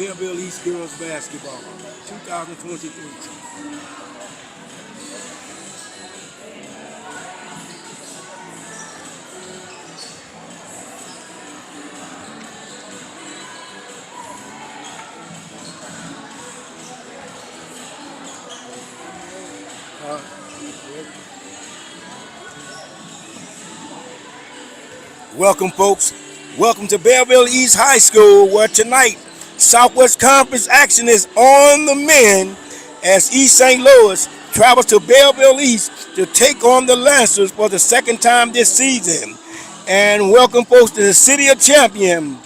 Belleville East Girls Basketball, 2023. Welcome, folks. Welcome to Belleville East High School, where tonight Southwest Conference action is on the men as East St. Louis travels to Belleville East to take on the Lancers for the second time this season. And welcome, folks, to the City of Champion.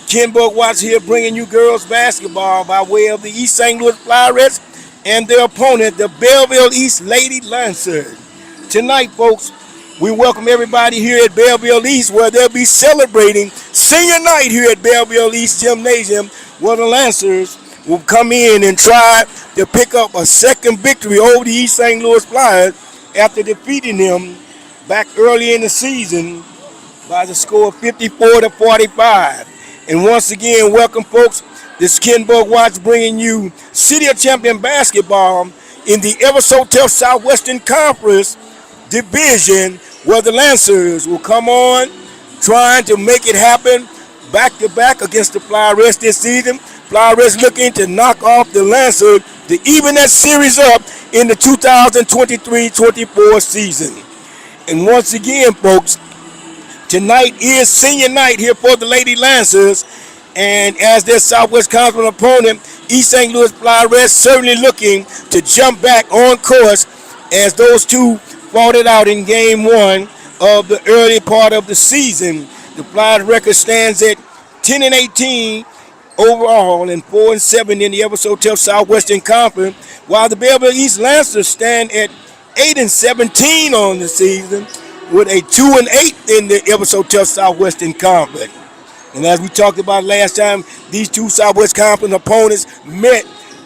Ken Watts here bringing you girls basketball by way of the East St. Louis Flyerettes and their opponent, the Belleville East Lady Lancers. Tonight, folks, we welcome everybody here at Belleville East, where they'll be celebrating senior night here at Belleville East Gymnasium, where the Lancers will come in and try to pick up a second victory over the East St. Louis Flyers after defeating them back early in the season by the score of 54-45. And once again, welcome, folks. This is Ken Watts bringing you City of Champion basketball in the ever so tough Southwestern Conference division, where the Lancers will come on trying to make it happen back-to-back against the Flyerettes this season. Flyerettes looking to knock off the Lancers to even that series up in the 2023-24 season. And once again, folks, tonight is senior night here for the Lady Lancers, and as their Southwest Conference opponent, East St. Louis Flyerettes certainly looking to jump back on course as those two fought it out in game one of the early part of the season. The Flyers record stands at 10-18 overall and 4-7 in the ever so tough Southwestern Conference, while the Belleville East Lancers stand at 8-17 on the season with a 2-8 in the ever so tough Southwestern Conference. And as we talked about last time, these two Southwest Conference opponents met.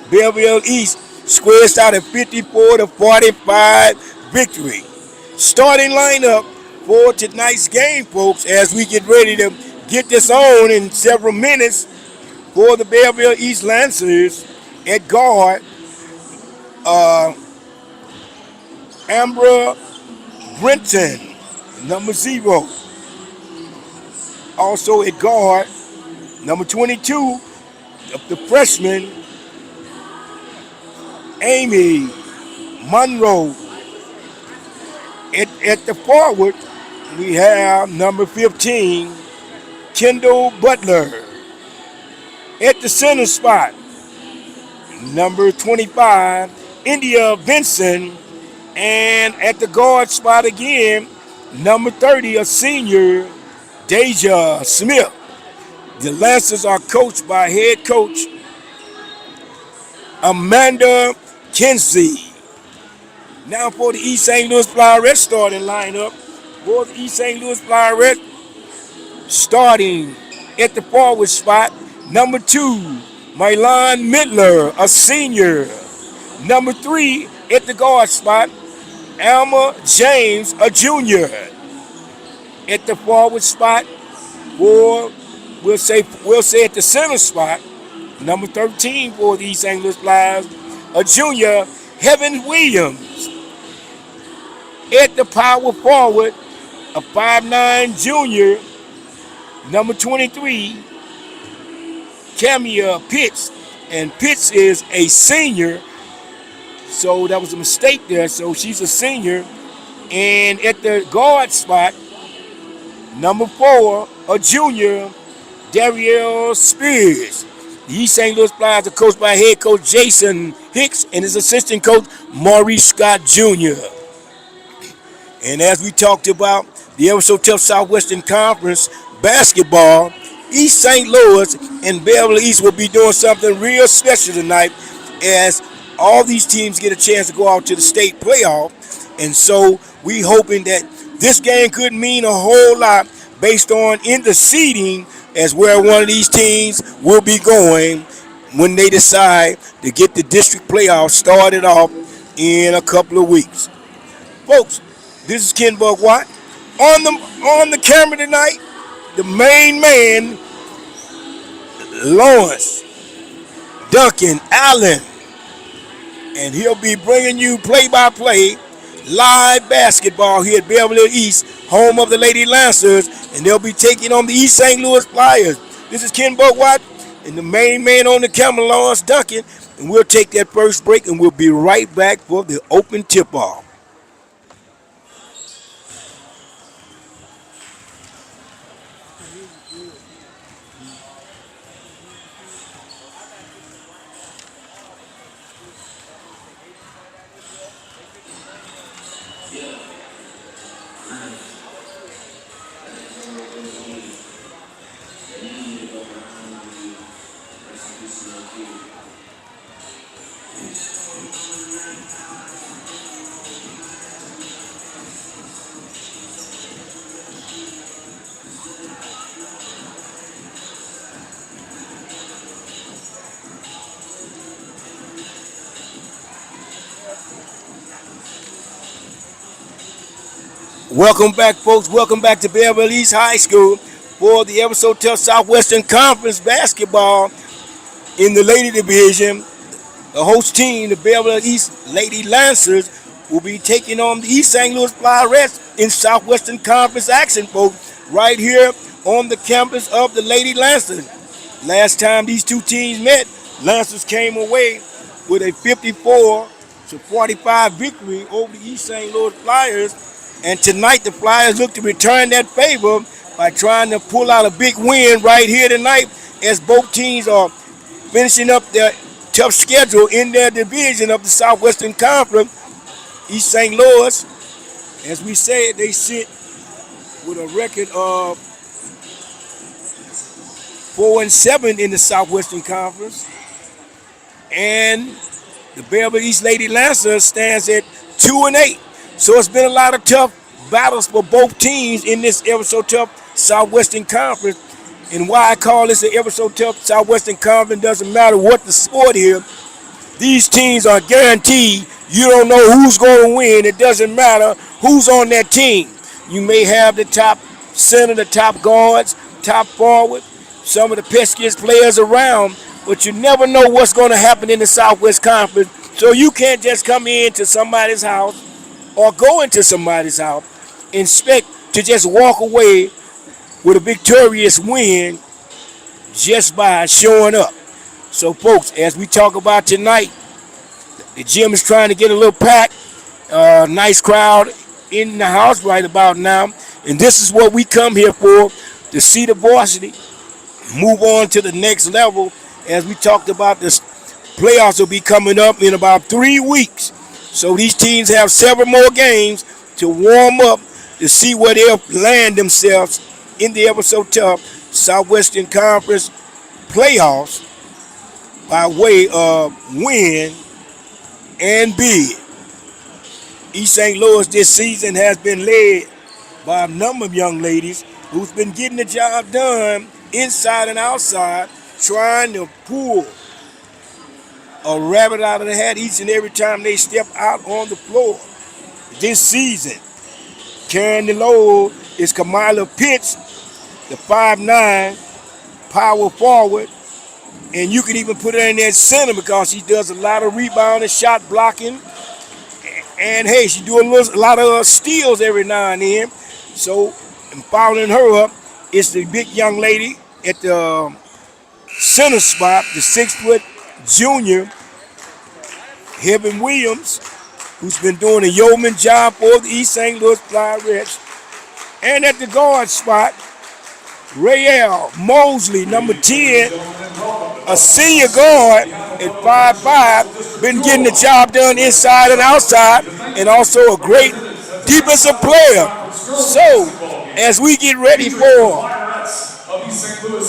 Belleville East squares out a 54-45 victory. Starting lineup for tonight's game, folks, as we get ready to get this on in several minutes. For the Belleville East Lancers, at guard, Ambra Brenton, number 0. Also at guard, number 22, the freshman, Amy Monroe. At the forward, we have number 15, Kendall Butler. At the center spot, number 25, India Vinson. And at the guard spot again, number 30, a senior, Deja Smith. The Lancers are coached by head coach Amanda Kinsey. Now for the East St. Louis Flyerettes starting lineup. For the East St. Louis Flyerettes, starting at the forward spot, number 2, Mylan Midler, a senior. Number 3, at the guard spot, Alma James, a junior. At the forward spot, or we'll say at the center spot, number 13 for the East St. Louis Flyers, a junior, Heaven Williams. At the power forward, a 5'9 junior, number 23, Camilla Pitts. And Pitts is a senior, so that was a mistake there, so she's a senior. And at the guard spot, number 4, a junior, Darielle Spears. The East St. Louis Flyers are coached by head coach Jason Hicks and his assistant coach Maurice Scott Jr. And as we talked about the ever so tough Southwestern Conference basketball, East St. Louis and Belleville East will be doing something real special tonight, as all these teams get a chance to go out to the state playoff. And so we hoping that this game could mean a whole lot based on in the seeding as where one of these teams will be going when they decide to get the district playoffs started off in a couple of weeks. Folks, this is Ken Watt. On the camera tonight, the main man, Lawrence Duncan Allen, and he'll be bringing you play-by-play live basketball here at Belleville East, home of the Lady Lancers, and they'll be taking on the East St. Louis Flyers. This is Ken Watt, and the main man on the camera, Lawrence Duncan, and we'll take that first break, and we'll be right back for the open tip-off. Welcome back, folks. Welcome back to Belleville East High School for the ever so tough Southwestern Conference basketball in the Lady Division. The host team, the Belleville East Lady Lancers, will be taking on the East St. Louis Flyerettes in Southwestern Conference action, folks, right here on the campus of the Lady Lancers. Last time these two teams met, Lancers came away with a 54-45 victory over the East St. Louis Flyers. And tonight the Flyers look to return that favor by trying to pull out a big win right here tonight, as both teams are finishing up their tough schedule in their division of the Southwestern Conference. East St. Louis, as we said, they sit with a record of 4-7 in the Southwestern Conference. And the Belleville East Lady Lancers stands at 2-8. So it's been a lot of tough battles for both teams in this ever so tough Southwestern Conference. And why I call this an ever so tough Southwestern Conference, doesn't matter what the sport is. These teams are guaranteed you don't know who's going to win. It doesn't matter who's on that team. You may have the top center, the top guards, top forward, some of the peskiest players around, but you never know what's going to happen in the Southwest Conference. So you can't just come into somebody's house or go into somebody's house and expect to just walk away with a victorious win just by showing up. So, folks, as we talk about tonight, the gym is trying to get a little packed. Nice crowd in the house right about now. And this is what we come here for, to see the varsity move on to the next level. As we talked about, this playoffs will be coming up in about 3 weeks. So these teams have several more games to warm up to see where they'll land themselves in the ever so tough Southwestern Conference playoffs by way of win and bid. East St. Louis this season has been led by a number of young ladies who's been getting the job done inside and outside, trying to pull a rabbit out of the hat each and every time they step out on the floor. This season, carrying the load is Kamila Pitts, the 5'9" power forward, and you can even put her in that center because she does a lot of rebounding, shot blocking, and hey, she do a lot of steals every now and then. So, following her up is the big young lady at the center spot, the 6-foot junior, Heaven Williams, who's been doing a yeoman job for the East St. Louis Flyerettes. And at the guard spot, Rael Mosley, number 10, a senior guard at 5'5", been getting the job done inside and outside, and also a great defensive player. So, as we get ready for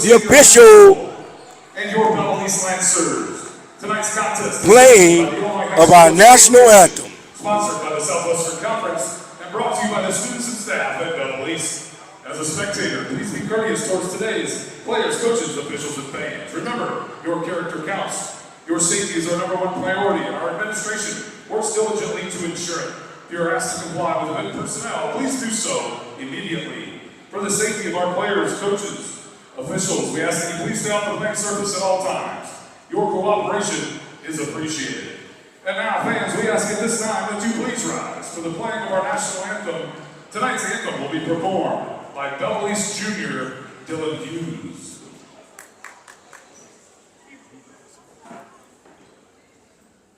the official playing of our national anthem. Sponsored by the Southwestern Conference and brought to you by the students and staff at Belleville East. As a spectator, please be courteous towards today's players, coaches, officials, and fans. Remember, your character counts. Your safety is our #1 priority, and our administration works diligently to ensure it. If you are asked to comply with event personnel, please do so immediately. For the safety of our players, coaches, officials, we ask that you please stay off the playing surface at all times. Your cooperation is appreciated. And now, fans, we ask at this time that you please rise for the playing of our national anthem. Tonight's anthem will be performed by Belleville East Junior Dylan Hughes.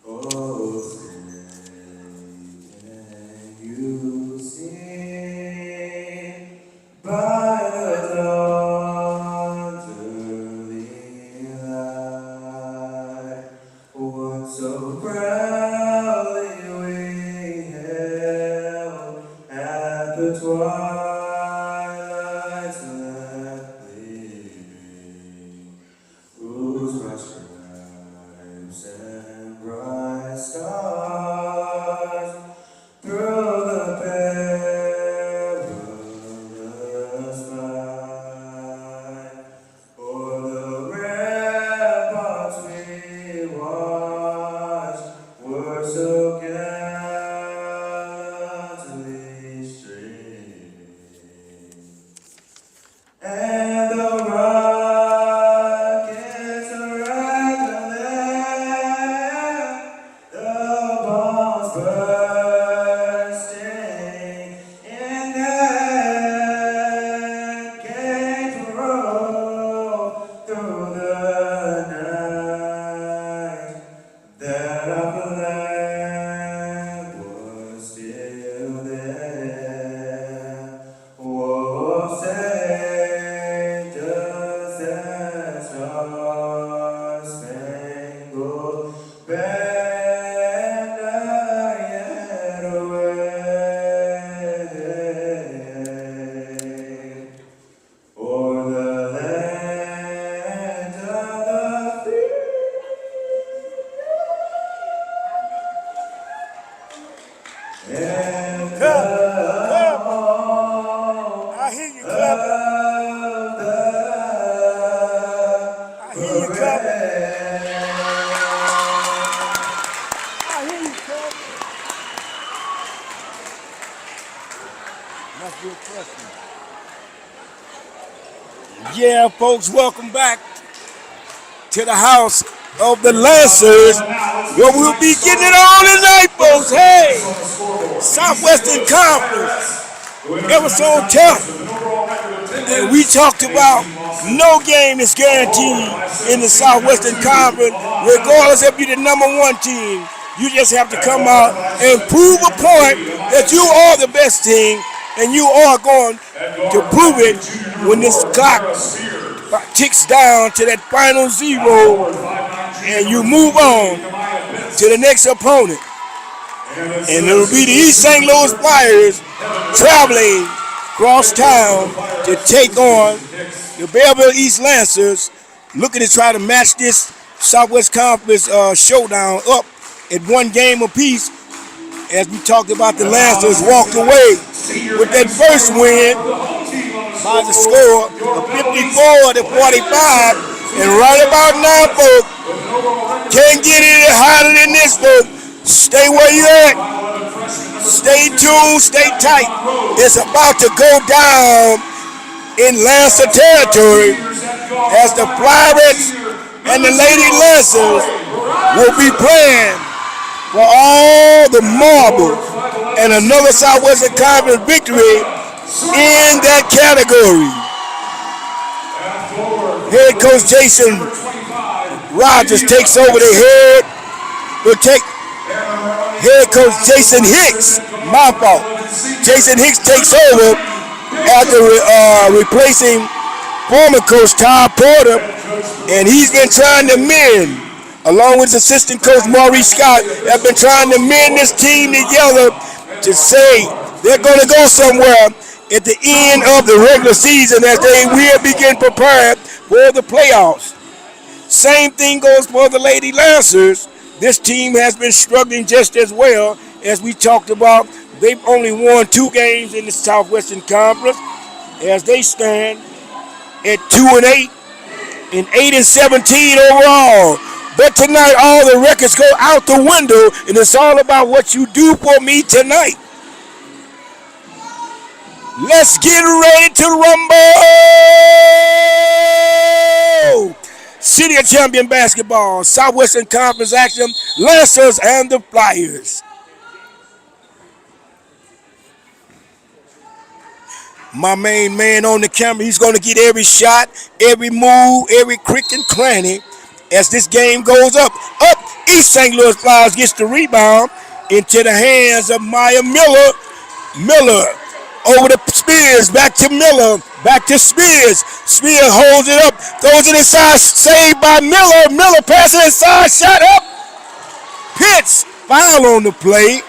Oh, say, can you see by the dawn's early light what so proudly we hailed at the twilight's last gleaming, whose bright stripes and bright stars through the perilous fight, o'er the ramparts we watched were so gallantly streaming, and the rockets are rattling, the bombs bursting, and that came to roll through the night, that our flag was still there. Oh, say, does that star-spangled banner yet wave o'er the land of the free? And the home I hear you clapping. of the I hear you clapping. I hear you clapping. That's a good question. Yeah, folks, welcome back to the house of the Lancers, where we'll be getting it on tonight, folks. Hey, Southwestern Conference, ever so tough. And we talked about no game is guaranteed in the Southwestern Conference, regardless if you're the #1 team. You just have to come out and prove a point that you are the best team, and you are going to prove it when this clock ticks down to that final zero, and you move on to the next opponent. And it'll be the East St. Louis Flyers traveling across town to take on the Belleville East Lancers, looking to try to match this Southwest Conference showdown up at one game apiece. As we talked about, the Lancers walked away with that first win by the score of 54-45. And right about now, folks, can't get any hotter than this, folks. Stay where you at. Stay tuned, stay tight. It's about to go down in Lancer territory as the Flyerettes and the Lady Lancers will be playing for all the marbles and another Southwestern Conference victory in that category. Head coach Jason Rogers takes over the head. Will take head coach Jason Hicks. My fault. Jason Hicks takes over after replacing former coach Todd Porter, and he's been trying to mend, along with assistant coach Maurice Scott, have been trying to mend this team together to say they're going to go somewhere at the end of the regular season as they will begin preparing for the playoffs. Same thing goes for the Lady Lancers. This team has been struggling just as well as we talked about. They've only won 2 games in the Southwestern Conference as they stand at 2-8 and 8-17 overall. But tonight, all the records go out the window, and it's all about what you do for me tonight. Let's get ready to rumble! City of Champion basketball, Southwestern Conference action, Lancers and the Flyers. My main man on the camera, he's going to get every shot, every move, every crick and cranny as this game goes up. Up, East St. Louis Flyers gets the rebound into the hands of Maya Miller. Miller over to Spears, back to Miller, back to Spears. Spears holds it up, throws it inside, saved by Miller. Miller passes inside, shot up. Pitts, foul on the play.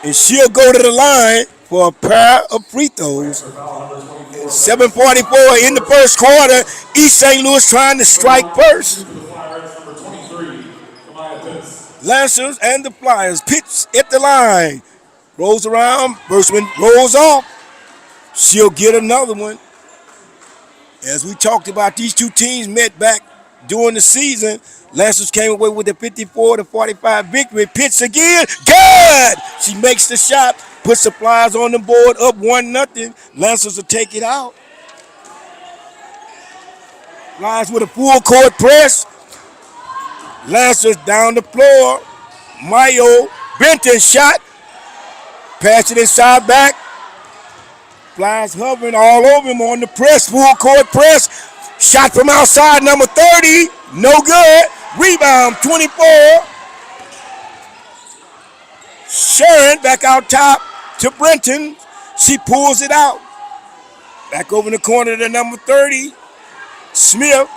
And she'll go to the line for a pair of free throws. 7:44 in the first quarter. East St. Louis trying to strike first. Lancers and the Flyers. Pitts at the line. Rolls around. First one rolls off. She'll get another one. As we talked about, these two teams met back during the season. Lancers came away with a 54-45 victory. Pitts again. Good! She makes the shot. Puts the Flyers on the board, up 1-0. Lancers will take it out. Flyers with a full court press. Lancers down the floor. Mayo, Benton shot. Pass it inside back. Flyers hovering all over him on the press, full court press. Shot from outside, number 30. No good. Rebound, 24. Sharon back out top to Brenton. She pulls it out. Back over in the corner to number 30. Smith.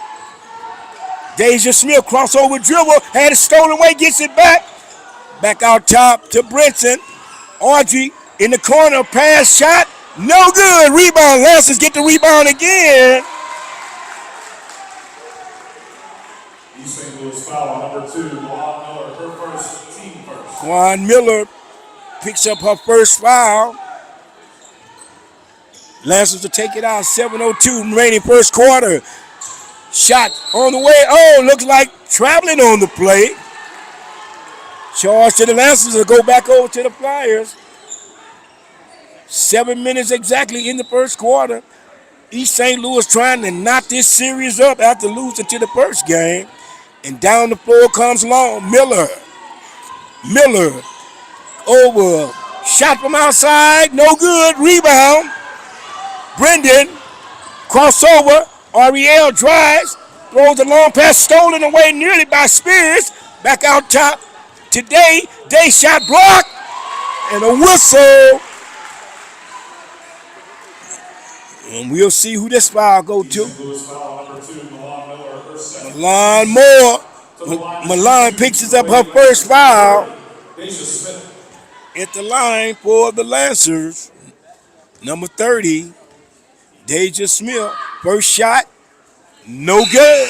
Deja Smith, crossover dribble. Had it stolen away, gets it back. Back out top to Brenton. Audrey in the corner, pass shot. No good. Rebound. Lancers get the rebound again. East St. Louis foul on number 2, Juan Miller, her first, team first. Juan Miller picks up her first foul. Lancers will take it out. 7:02 remaining first quarter. Shot on the way. Oh, looks like traveling on the play. Charge to the Lancers will go back over to the Flyers. 7 minutes exactly in the first quarter. East St. Louis trying to knock this series up after losing to the first game. And down the floor comes Long. Miller over. Shot from outside. No good. Rebound. Brendan. Crossover. Ariel drives. Throws a long pass. Stolen away nearly by Spears. Back out top. Today, Day shot blocked. And a whistle. And we'll see who this foul go to. Milan Moore. Milan picks up her first foul at the line for the Lancers. Number 30, Deja Smith. First shot, no good.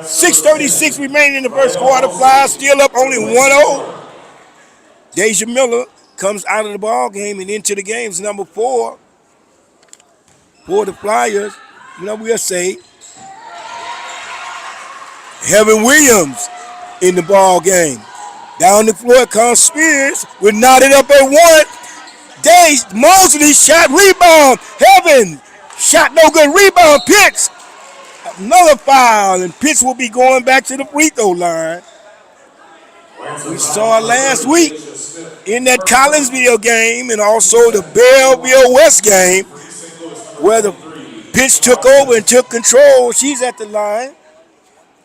6:36 remaining in the first quarter. Flyers still up only 1-0. Deja Miller comes out of the ball game and into the game's number 4 for the Flyers. We'll say Heaven Williams in the ball game. Down the floor comes Spears. We're knotted up at 1. Mosley shot, rebound. Heaven shot, no good. Rebound, Pitts. Another foul, and Pitts will be going back to the free throw line. We saw it last week in that Collinsville game and also the Belleville West game where the Pitts took over and took control. She's at the line.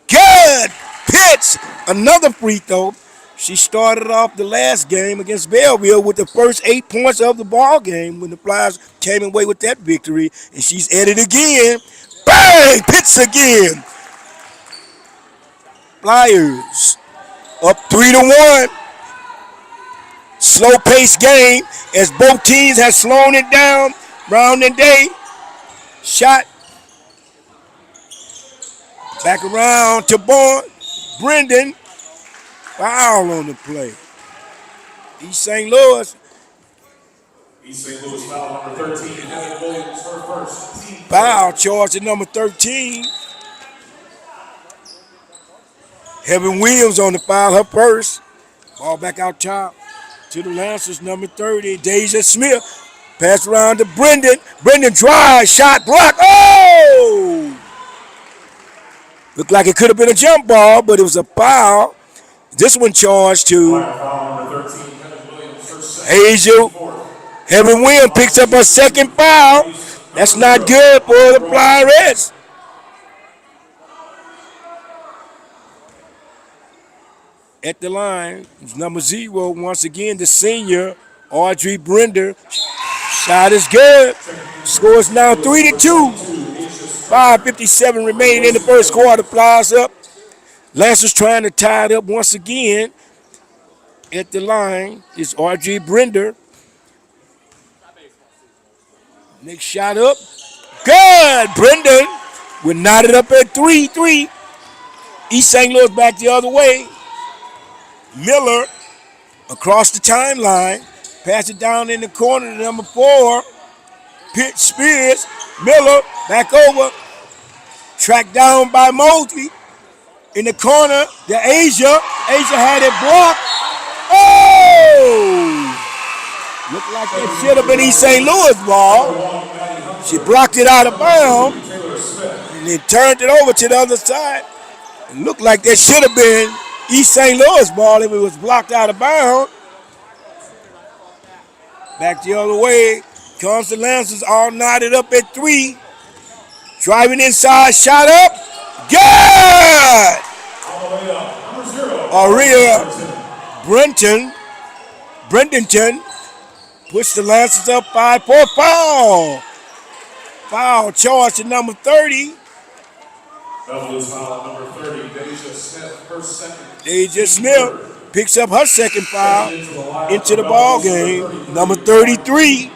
Good. Pitts, another free throw. She started off the last game against Belleville with the first 8 points of the ball game when the Flyers came away with that victory, and she's at it again. Bang! Pitts again. Flyers up 3-1. Slow-paced game as both teams have slowed it down. Brown and Day. Shot. Back around to Brendan. Foul on the play. East St. Louis. East St. Louis foul number 13. Heaven Williams, her first. Foul charge at number 13. Heaven Williams on the foul, her first. Ball back out top to the Lancers, number 30. Deja Smith. Pass around to Brendan. Brendan drives, shot blocked. Oh! Looked like it could have been a jump ball, but it was a foul. This one charged to Foul number 13, Kenneth Williams, first, second, Hazel. fourth. Heaven Williams picks up a second foul. That's not good for the Flyerettes. At the line, number 0, once again, the senior, Audrey Brender. Shot is good. Score is now 3-2. 5:57 remaining in the first quarter. Flies up. Lancers trying to tie it up once again. At the line is Audrey Brender. Next shot up. Good. Brender will knot it up at 3-3. East St. Louis back the other way. Miller across the timeline. Pass it down in the corner to number 4. Pitt Spears. Miller back over. Tracked down by Mosley. In the corner, the Asia. Asia had it blocked. Oh! Looked like it should have been East St. Louis ball. She blocked it out of bounds. And then turned it over to the other side. It looked like that should have been East St. Louis ball if it was blocked out of bounds. Back the other way. Comes the Lancers all knotted up at 3. Driving inside, shot up. Good! Aria Brendenton puts the Lancers up 5-4. Foul. Foul charge to number 30. Belleville's foul number 30, Deja Smith, her second. Deja Smith picks up her second foul into the ball game. Number 33.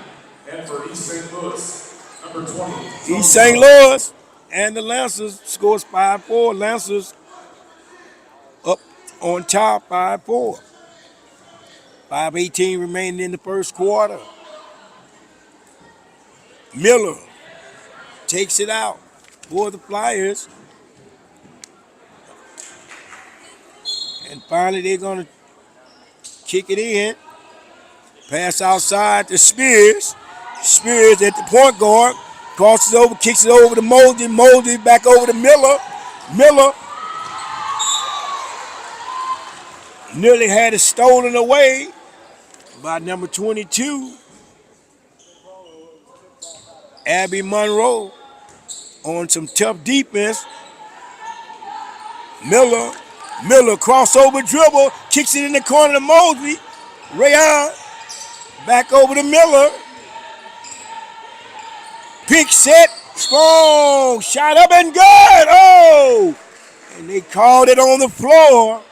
And for East St. Louis, number 20. East St. Louis and the Lancers scores 5-4. Lancers up on top 5-4. 5:18 remaining in the first quarter. Miller takes it out for the Flyers. And finally they're going to kick it in. Pass outside to Spears. Spears at the point guard. Crosses over, kicks it over to Mosley. Mosley back over to Miller. Miller nearly had it stolen away by number 22, Abby Monroe, on some tough defense. Miller crossover dribble, kicks it in the corner to Mosley. Rayon back over to Miller. Pick set, strong, shot up and good. Oh! And they called it on the floor.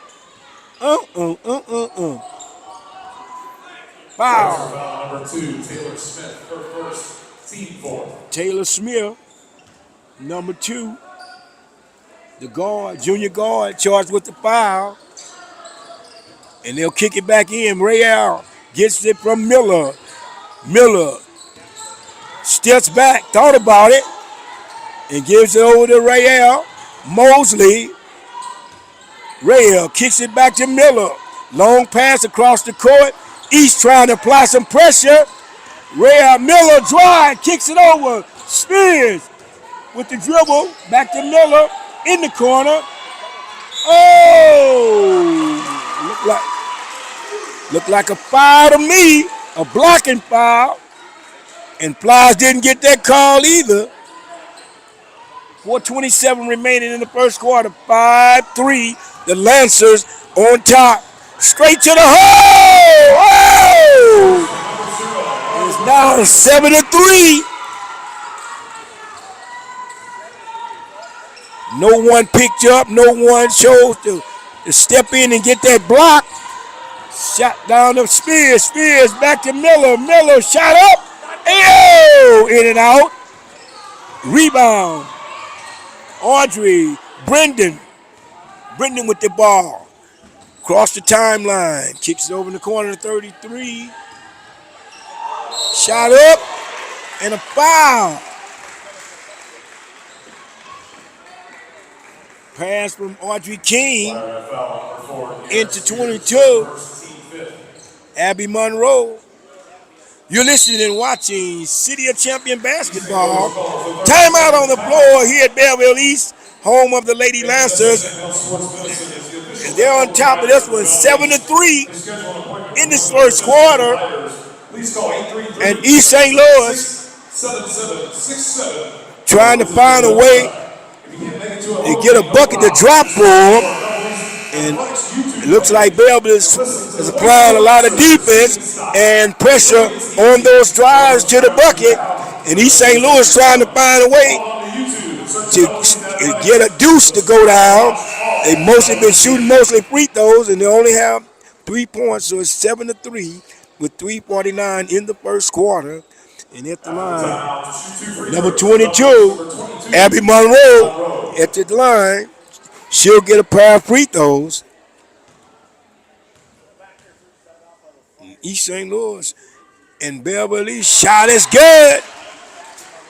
Foul. Foul number 2, Taylor Smith, her first, team 4. Taylor Smith, number 2. The guard, junior guard, charged with the foul. And they'll kick it back in. Rayon gets it from Miller. Miller steps back, thought about it, and gives it over to Rayon. Mosley. Rayon kicks it back to Miller. Long pass across the court. East trying to apply some pressure. Rayon Miller drive, kicks it over. Spears with the dribble. Back to Miller in the corner. Oh! Looked like a foul to me. A blocking foul. And Flyers didn't get that call either. 4:27 remaining in the first quarter. 5-3. The Lancers on top. Straight to the hole! Oh! It's now 7-3. No one picked up. No one chose to step in and get that block. Shot down to Spears. Spears back to Miller. Miller shot up. Ayo! In and out. Rebound. Audrey Brendan with the ball. Cross the timeline. Kicks it over in the corner to 33. Shot up. And a foul. Pass from Audrey King into 22. Abby Monroe. You're listening and watching City of Champion Basketball. Timeout on the floor here at Belleville East home of the Lady Lancers. And they're on top of this one, 7-3 in this first quarter. And East St. Louis trying to find a way to get a bucket to drop for them. And it looks like Belleville is applying a lot of defense and pressure on those drives to the bucket. And East St. Louis trying to find a way to get a deuce to go down. They've mostly been shooting free throws, and they only have 3 points, so it's 7-3 with 3:49 in the first quarter. And at the line, number 22, Abby Monroe at the line. She'll get a pair of free throws. East St. Louis and Belleville shot is good.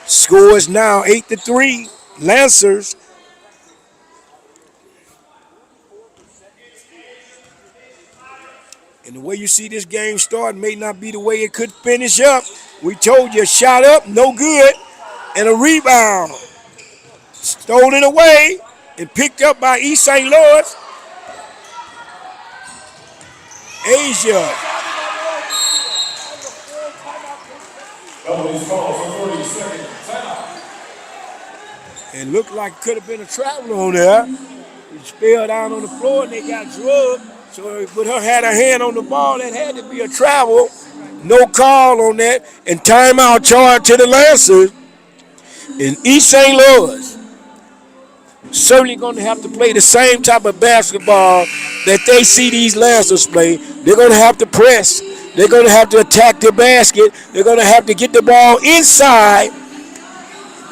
Score is now 8-3. Lancers. And the way you see this game start may not be the way it could finish up. We told you, shot up, no good, and a rebound. Stolen away and picked up by East St. Louis. Asia. And looked like it could have been a traveler on there. It spilled down on the floor and they got drugged. So but her had her hand on the ball. That had to be a travel. No call on that. And timeout charge to the Lancers. In East St. Louis. Certainly going to have to play the same type of basketball that they see these Lancers play. They're going to have to press. They're going to have to attack the basket. They're going to have to get the ball inside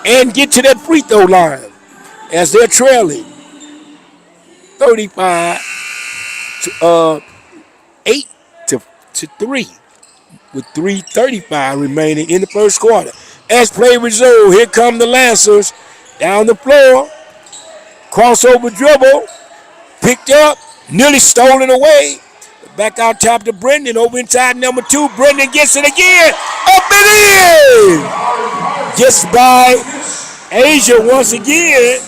and get to that free throw line as they're trailing 35 to 8 to 3 with 3:35 remaining in the first quarter. As play resumed, here come the Lancers down the floor. Crossover dribble, picked up, nearly stolen away. Back out top to Brendan, over inside number 2. Brendan gets it again, up and in! Gets by Asia once again.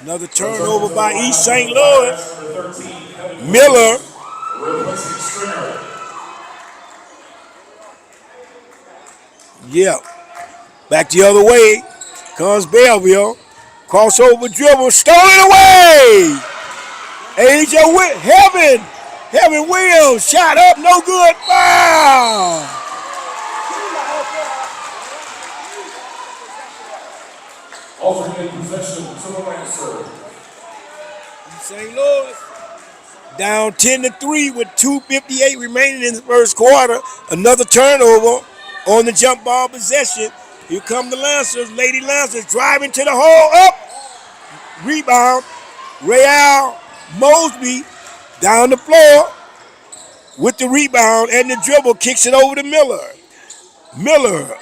Another turnover by East St. Louis. Miller. Yeah. Back the other way. Comes Belleville. Crossover dribble. Stolen away. Asia with Heaven Williams. Shot up. No good. Foul. Alternating possession to the Lancer. St. Louis down 10-3 with 2:58 remaining in the first quarter. Another turnover on the jump ball possession. Here come the Lancers. Lady Lancers driving to the hole. Up. Rebound. Real Mosby down the floor with the rebound and the dribble. Kicks it over to Miller. Miller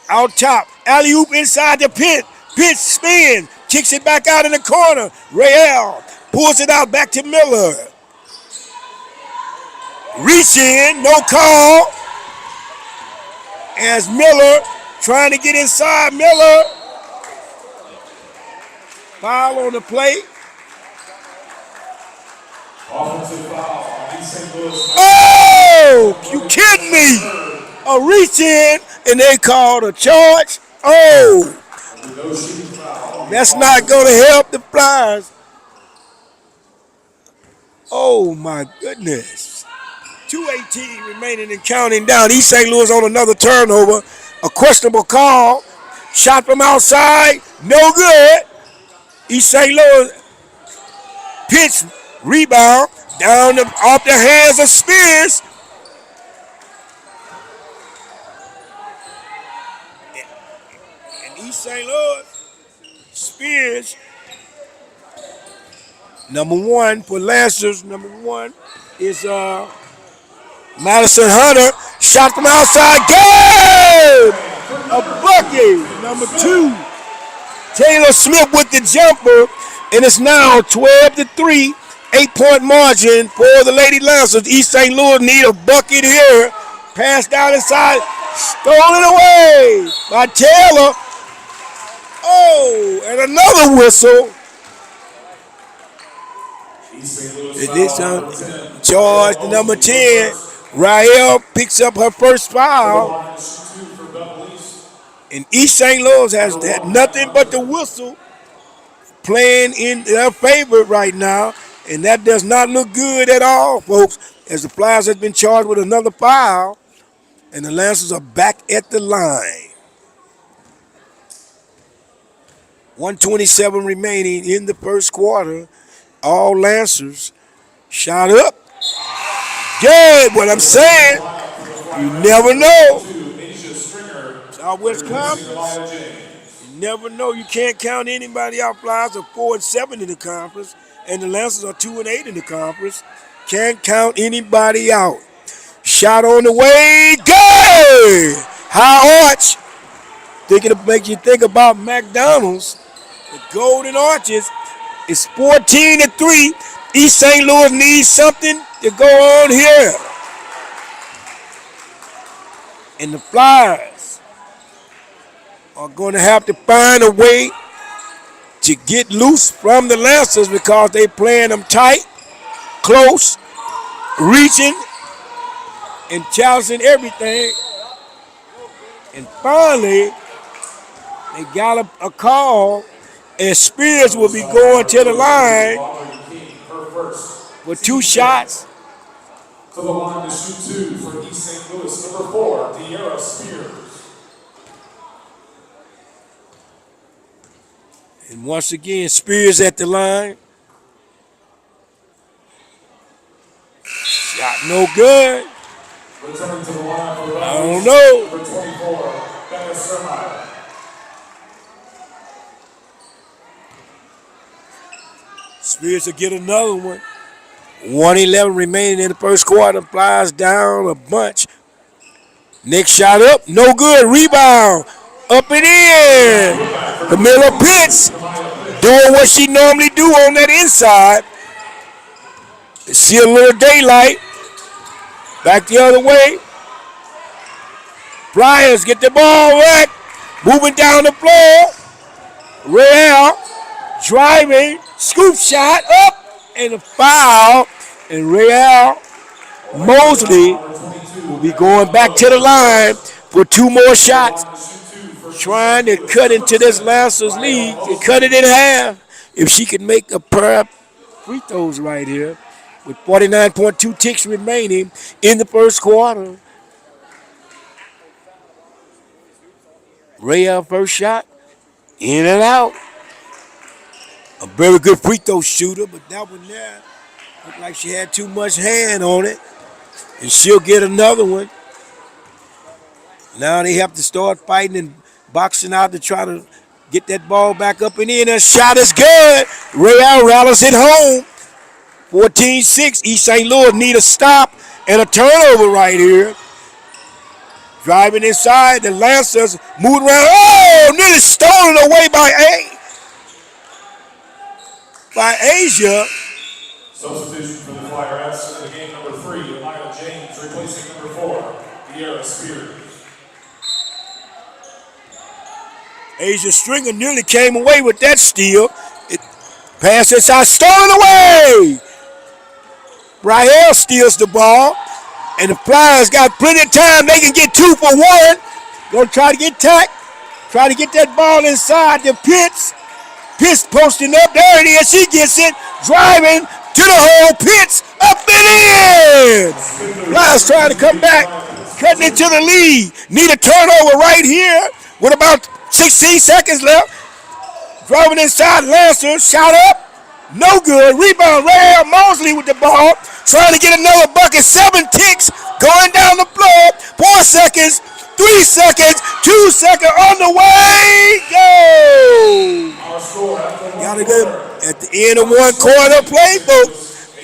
out top. Alley-oop inside the pit. Pitch spin. Kicks it back out in the corner. Real pulls it out back to Miller. Reach in. No call. As Miller trying to get inside. Miller. Foul on the play. Offensive foul on East St. Louis. Oh, you kidding me? A reach in and they called a charge. Oh, that's not going to help the Flyers. Oh my goodness. 2:18 remaining and counting down. East St. Louis on another turnover. A questionable call. Shot from outside. No good. East St. Louis pitch, rebound, down off the hands of Spears. And East St. Louis, Spears, number 1 for Lancers. Number 1 is Madison Hunter. Shot from outside. Good! A bucket. Number 2. Taylor Smith with the jumper, and it's now 12-3, 8-point margin for the Lady Lancers. East St. Louis need a bucket here. Pass down inside. Stolen away by Taylor. Oh, and another whistle. This charge to number 10. Rael picks up her first foul. And East St. Louis has had nothing but the whistle playing in their favor right now. And that does not look good at all, folks, as the Flyers have been charged with another foul. And the Lancers are back at the line. 1:27 remaining in the first quarter. All Lancers shot up. Good, what I'm saying. You never know. Southwest Conference. You never know. You can't count anybody out. Flyers are 4-7 in the conference, and the Lancers are 2-8 in the conference. Can't count anybody out. Shot on the way. Good. High arch. Thinking to make you think about McDonald's. The Golden Arches. It's 14-3. East St. Louis needs something to go on here. And the Flyers are going to have to find a way to get loose from the Lancers because they playing them tight, close, reaching, and challenging everything. And finally, they got a call, and Spears will be going to the line with 2 shots. To the line to shoot 2 for East St. Louis, number 4, De'Ara Spears. And once again, Spears at the line. Shot no good. Returning to the line for the I don't know. number 24, Becca Sermai. Spears will get another one. 1:11 remaining in the first quarter. Flyers down a bunch. Next shot up, no good. Rebound, up and in. The Miller Pitts doing what she normally do on that inside. See a little daylight. Back the other way. Flyers get the ball back. Moving down the floor. Real driving, scoop shot up. And a foul, and Real Mosley will be going back to the line for 2 more shots, trying to cut into this Lancers lead and cut it in half. If she could make a pair of free throws right here, with 49.2 ticks remaining in the first quarter. Real first shot, in and out. A very good free throw shooter, but that one there looked like she had too much hand on it. And she'll get another one. Now they have to start fighting and boxing out to try to get that ball back up and in. That shot is good. Real rallies it home. 14-6. East St. Louis need a stop and a turnover right here. Driving inside, the Lancers moving around. Oh, nearly stolen away by Asia. Substitution for the Flyerettes in the game, number 3, Lila James, replacing number 4, De'Ara Spears. Asia Stringer nearly came away with that steal. Pass inside, stolen away. Rael steals the ball, and the Flyers got plenty of time. They can get 2 for 1. Gonna try to get tacked. Try to get that ball inside the Pitts. Pitts posting up. There it is. She gets it. Driving to the hole. Pitts up and in. Flyers trying to come back. Cutting into the lead. Need a turnover right here with about 16 seconds left. Driving inside. Lancers. Shot up. No good. Rebound. Rail Mosley with the ball. Trying to get another bucket. 7 ticks. Going down the floor. 4 seconds. 3 seconds, 2 seconds on the way. Go! Gotta go at the end of 1 quarter play, folks.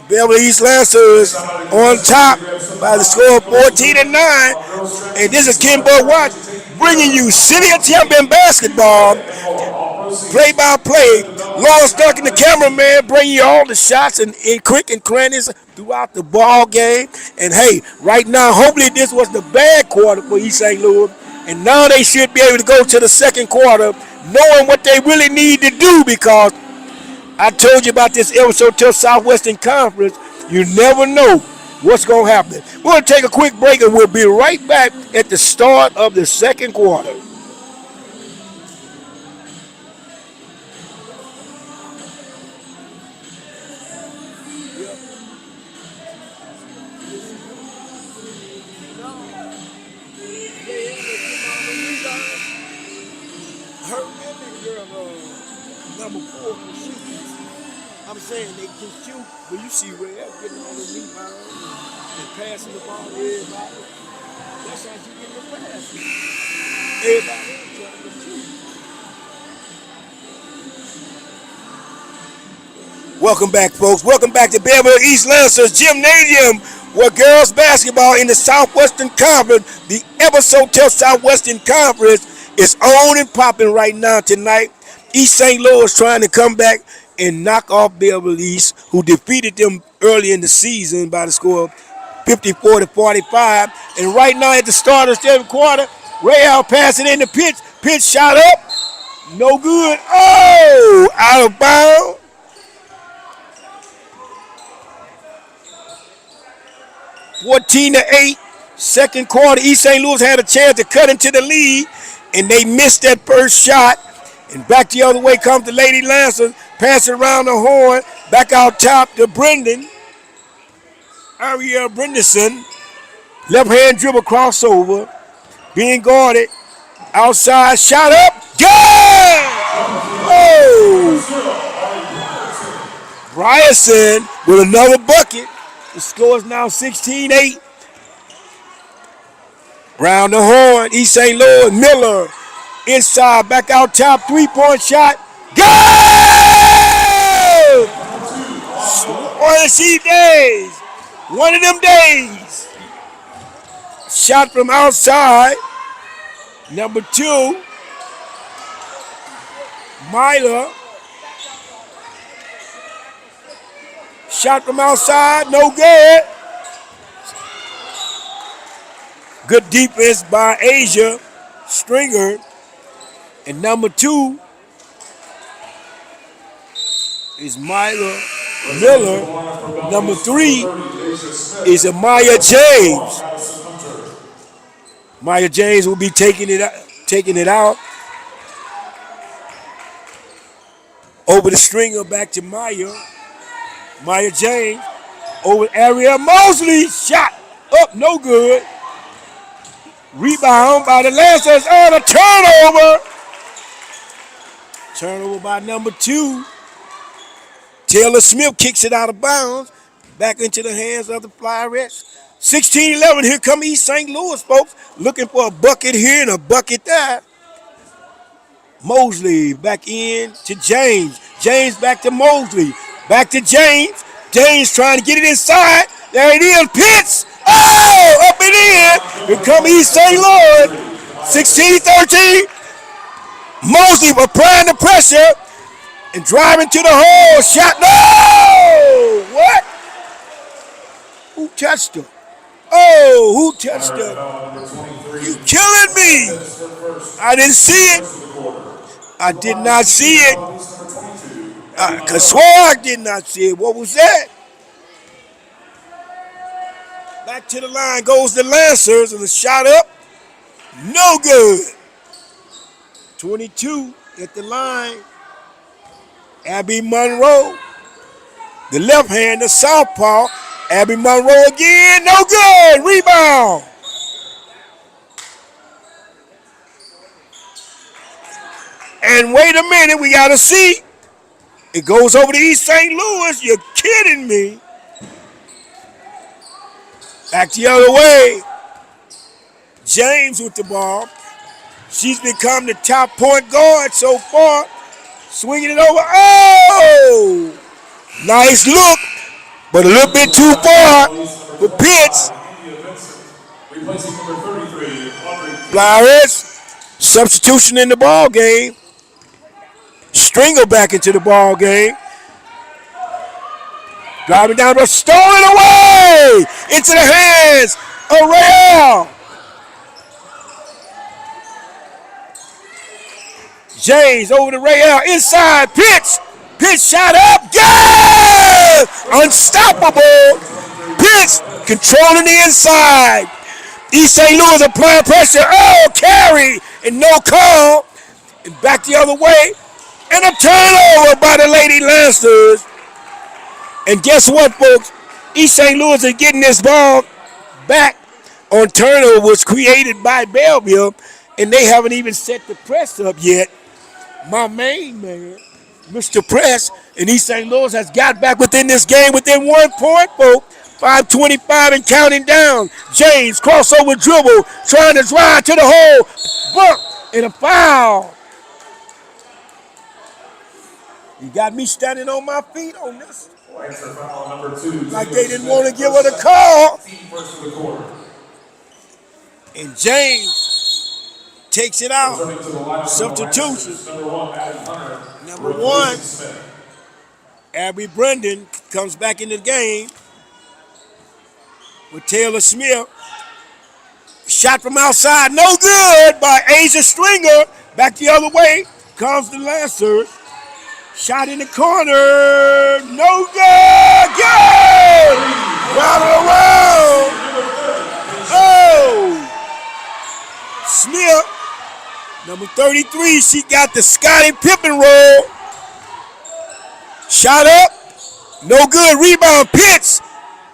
Belleville East Lancers on top by the score of 14-9. And this is Kimbo Watt bringing you City of Champion basketball, play-by-play, Lawrence Duncan, the cameraman, bring you all the shots and quick and crannies throughout the ball game. And hey, right now, hopefully this was the bad quarter for East St. Louis. And now they should be able to go to the second quarter knowing what they really need to do, because I told you about this episode till Southwestern Conference. You never know what's going to happen. We're going to take a quick break and we'll be right back at the start of the second quarter. Number 4 can shoot. I'm saying they can shoot, but you see Red getting all the rebounds and passing the ball to everybody. That's how you get the pass. Everybody else trying to shoot. Welcome back, folks. Welcome back to Belleville East Lancers Gymnasium, where girls basketball in the Southwestern Conference, the episode till Southwestern Conference, is on and popping right now tonight. East St. Louis trying to come back and knock off Belleville East, who defeated them early in the season by the score of 54-45. And right now at the start of the second quarter, Rahal passing in the pitch. Pitch shot up. No good. Oh, out of bounds. (14-8). Second quarter, East St. Louis had a chance to cut into the lead, and they missed that first shot. And back the other way comes the Lady Lancers, pass it around the horn, back out top to Brendan. Ariel Brenderson, left hand dribble crossover, being guarded, outside, shot up, good! Oh! Ryerson with another bucket. The score is now 16-8. Round the horn, East St. Louis, Miller. Inside, back out top, three-point shot. Good! One of these days. One of them days. Shot from outside. Number 2. Myler. Shot from outside, no good. Good defense by Asia Stringer. And number 2 is Myla Miller. Number 3 is Amaya James. Maya James will be taking it out. Over the stringer, back to Maya. Maya James. Over Ariel Mosley. Shot up, no good. Rebound by the Lancers on a turnover. Turnover by number 2. Taylor Smith kicks it out of bounds. Back into the hands of the Flyerettes. 16-11. Here come East St. Louis, folks. Looking for a bucket here and a bucket there. Mosley back in to James. James back to Mosley. Back to James. James trying to get it inside. There it is. Pitts. Oh, up and in. Here come East St. Louis. 16-13. Mosley applying the pressure and driving to the hole. Shot. No! What? Who touched him? Oh, who touched him? You killing me. I didn't see it. I did not see it. Kaswag did not see it. What was that? Back to the line goes the Lancers, and the shot up. No good. 22 at the line. Abby Monroe. The left hand, the southpaw. Abby Monroe again. No good. Rebound. And wait a minute, we got to see. It goes over to East St. Louis. You're kidding me. Back the other way. James with the ball. She's become the top point guard so far. Swinging it over. Oh! Nice look, but a little bit too far for Pitts. Flyerettes, substitution in the ball game. Stringer back into the ball game. Driving down the stolen away into the hands of Real. James over to Real. Inside. Pitch. Pitch shot up. Good! Unstoppable. Pitch. Controlling the inside. East St. Louis applying pressure. Oh, carry. And no call. And back the other way. And a turnover by the Lady Lancers. And guess what, folks? East St. Louis is getting this ball back on turnover was created by Belleville, and they haven't even set the press up yet. My main man, Mr. Press, and East St. Louis has got back within this game within 1 point, folks. 5:25 and counting down. James crossover dribble, trying to drive to the hole. Bump and a foul. You got me standing on my feet on this. Like they didn't want to give her the call. And James takes it out. Substitution. Number one, Abby Brendan comes back in the game with Taylor Smith. Shot from outside, no good by Asia Stringer. Back the other way comes the Lancers. Shot in the corner, no good, good! Round and around. Oh! Smith, number 33, she got the Scottie Pippen roll. Shot up, no good, rebound, Pitts,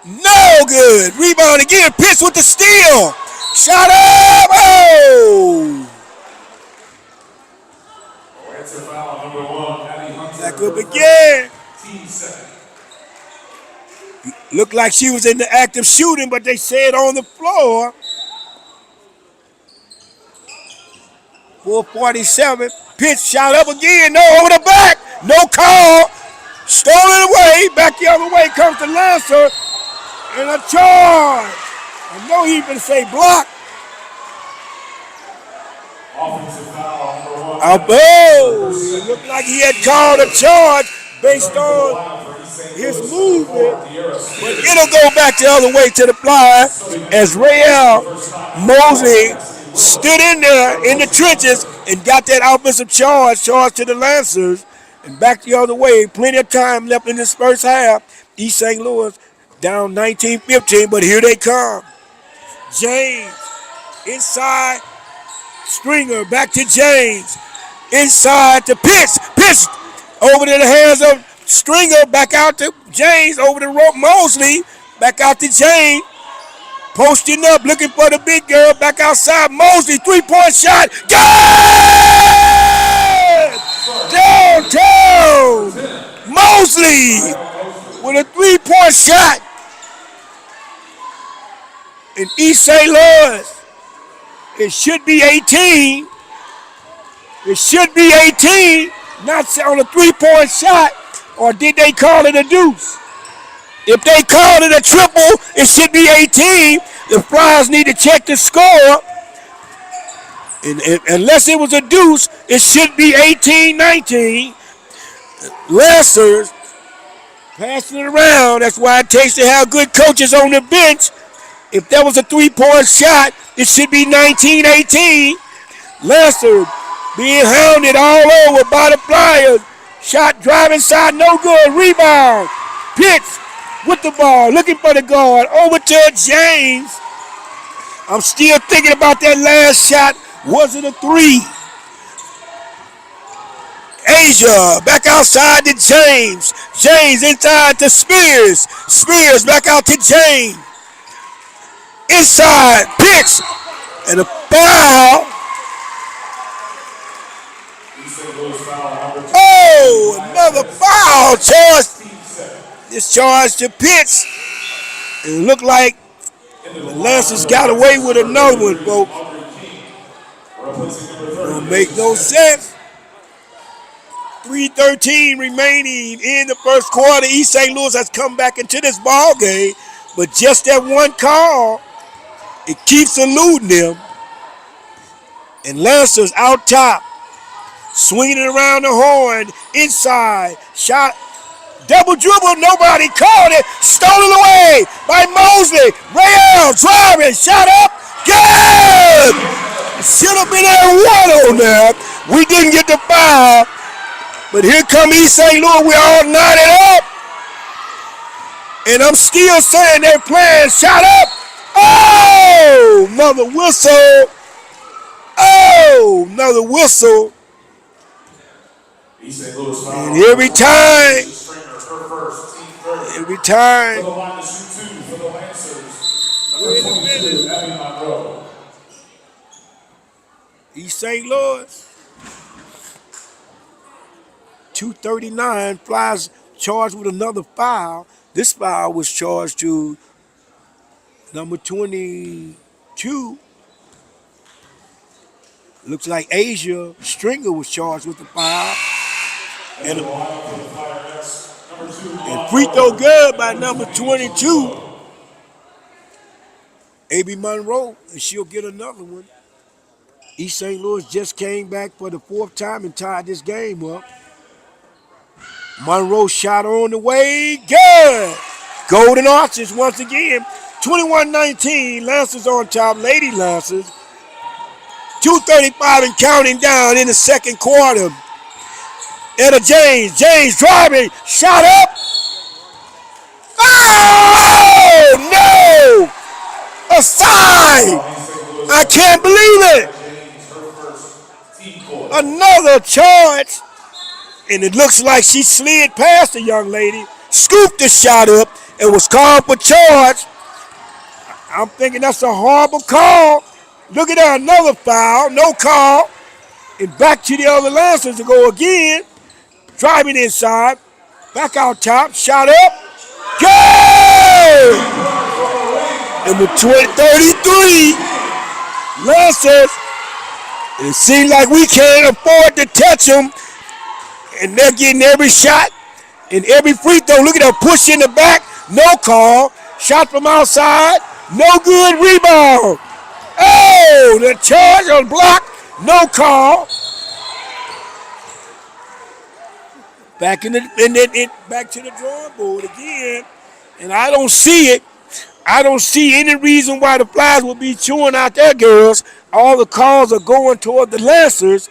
no good. Rebound again, Pitts with the steal. Shot up, oh! Back up again. Looked like she was in the act of shooting, but they said on the floor. 4:47. Pitch shot up again. No, over the back. No call. Stolen away. Back the other way comes the Lancer. And a charge. I know he's going to say block. Offensive foul, number one. It looked like he had called a charge based on his movement, but it'll go back the other way to the fly as Real Mosley stood in there in the trenches and got that offensive charge to the Lancers, and back the other way. Plenty of time left in this first half. East St. Louis down 19-15, but here they come. James inside. Stringer back to James. Inside to Pitts. Pitts over to the hands of Stringer. Back out to James. Over to Mosley. Back out to James. Posting up. Looking for the big girl. Back outside. Mosley. 3-point shot. Good! Downtown. Mosley with a 3-point shot. In East St. Louis. It should be 18. It should be 18, not on a 3-point shot, or did they call it a deuce? If they called it a triple, it should be 18. The Flyers need to check the score. And unless it was a deuce, it should be 18-19. Lancers passing it around. That's why it takes to have good coaches on the bench. If that was a 3-point shot, it should be 19-18. Lancers being hounded all over by the Flyers. Shot driving side, no good. Rebound. Pitts with the ball, looking for the guard. Over to James. I'm still thinking about that last shot. Was it a 3? Asia back outside to James. James inside to Spears. Spears back out to James. Inside, Pitts, and a foul. Oh, another foul charge. This charge to Pitts. It looked like the Lancers got away with another one, folks. Don't make no sense. 3:13 remaining in the first quarter. East St. Louis has come back into this ball game, but just that one call, it keeps eluding them. And Lancers out top, Swinging it around the horn. Inside. Shot. Double dribble. Nobody called it. Stolen away by Mosley. Rael driving. Shot up. Good. Should have been at one on there. We didn't get the foul. But here come East St. Louis. We're all knotted up. And I'm still saying they're playing. Shot up. Oh, another whistle. Oh, another whistle. And every time. East St. Louis. 239. Flyers charged with another foul. This foul was charged to number 22. Looks like Asia Stringer was charged with the foul. And free throw good by number 22. A.B. Monroe, and she'll get another one. East St. Louis just came back for the fourth time and tied this game up. Monroe shot on the way, good. Golden Arches once again. 21-19, Lancers on top, Lady Lancers. 2:35 and counting down in the second quarter. Etta James driving, shot up. Oh, no! A side! I can't believe it! Another charge. And it looks like she slid past the young lady, scooped the shot up, and was called for charge. I'm thinking that's a horrible call. Look at that, another foul, no call. And back to the other Lancers to go again. Driving inside, back out top, shot up. Good! Number 33, Lancers. It seems like we can't afford to touch them. And they're getting every shot and every free throw. Look at that push in the back, no call. Shot from outside, no good, rebound. Oh, the charge on block, no call. Back back to the drawing board again, and I don't see it. I don't see any reason why the Flyers will be chewing out their girls. All the calls are going toward the Lancers,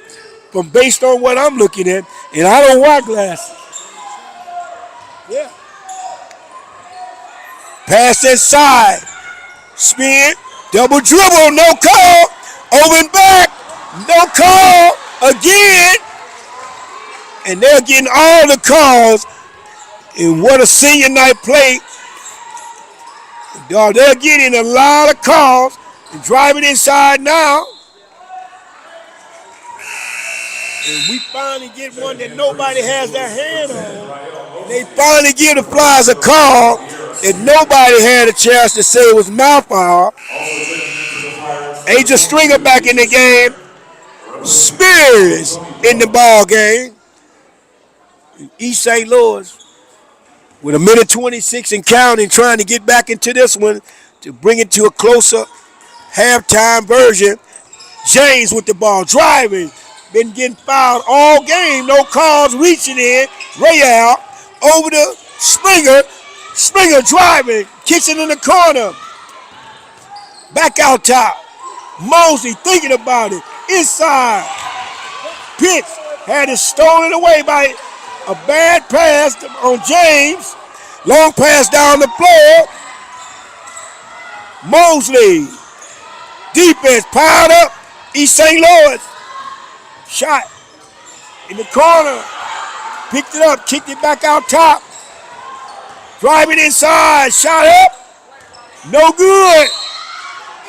from based on what I'm looking at, and I don't wear glasses. Yeah. Pass inside, spin, double dribble, no call. Over and back, no call again. And they're getting all the calls. And what a senior night play. They're getting a lot of calls. And driving inside now. And we finally get one that nobody has their hand on. And they finally give the Flyers a call that nobody had a chance to say it was my foul. Asia Stringer back in the game. Spears in the ball game. East St. Louis with 1:26 and counting, trying to get back into this one to bring it to a closer halftime version. James with the ball, driving, been getting fouled all game, no calls, reaching in. Rael over to Springer. Springer driving, kicks it in the corner. Back out top. Mosley thinking about it. Inside. Pitts had it stolen away by a bad pass on James. Long pass down the floor. Mosley. Defense piled up. East St. Louis. Shot in the corner. Picked it up. Kicked it back out top. Driving inside. Shot up. No good.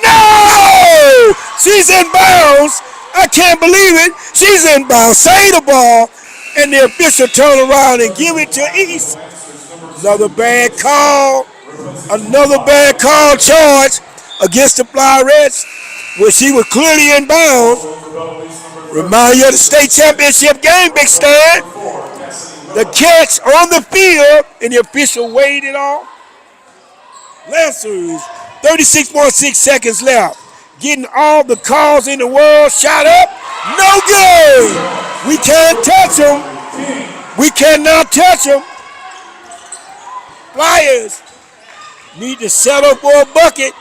No! She's in bounds. I can't believe it. She's in bounds. Save the ball. And the official turn around and give it to East. Another bad call. Another bad call charge against the Flyerettes, where she was clearly in bounds. Remind you of the state championship game, Big Stan. The catch on the field, and the official weighed it off. Lancers, 36.6 seconds left. Getting all the calls in the world. Shot up. No good. We can't touch them. We cannot touch them. Flyers need to settle for a bucket.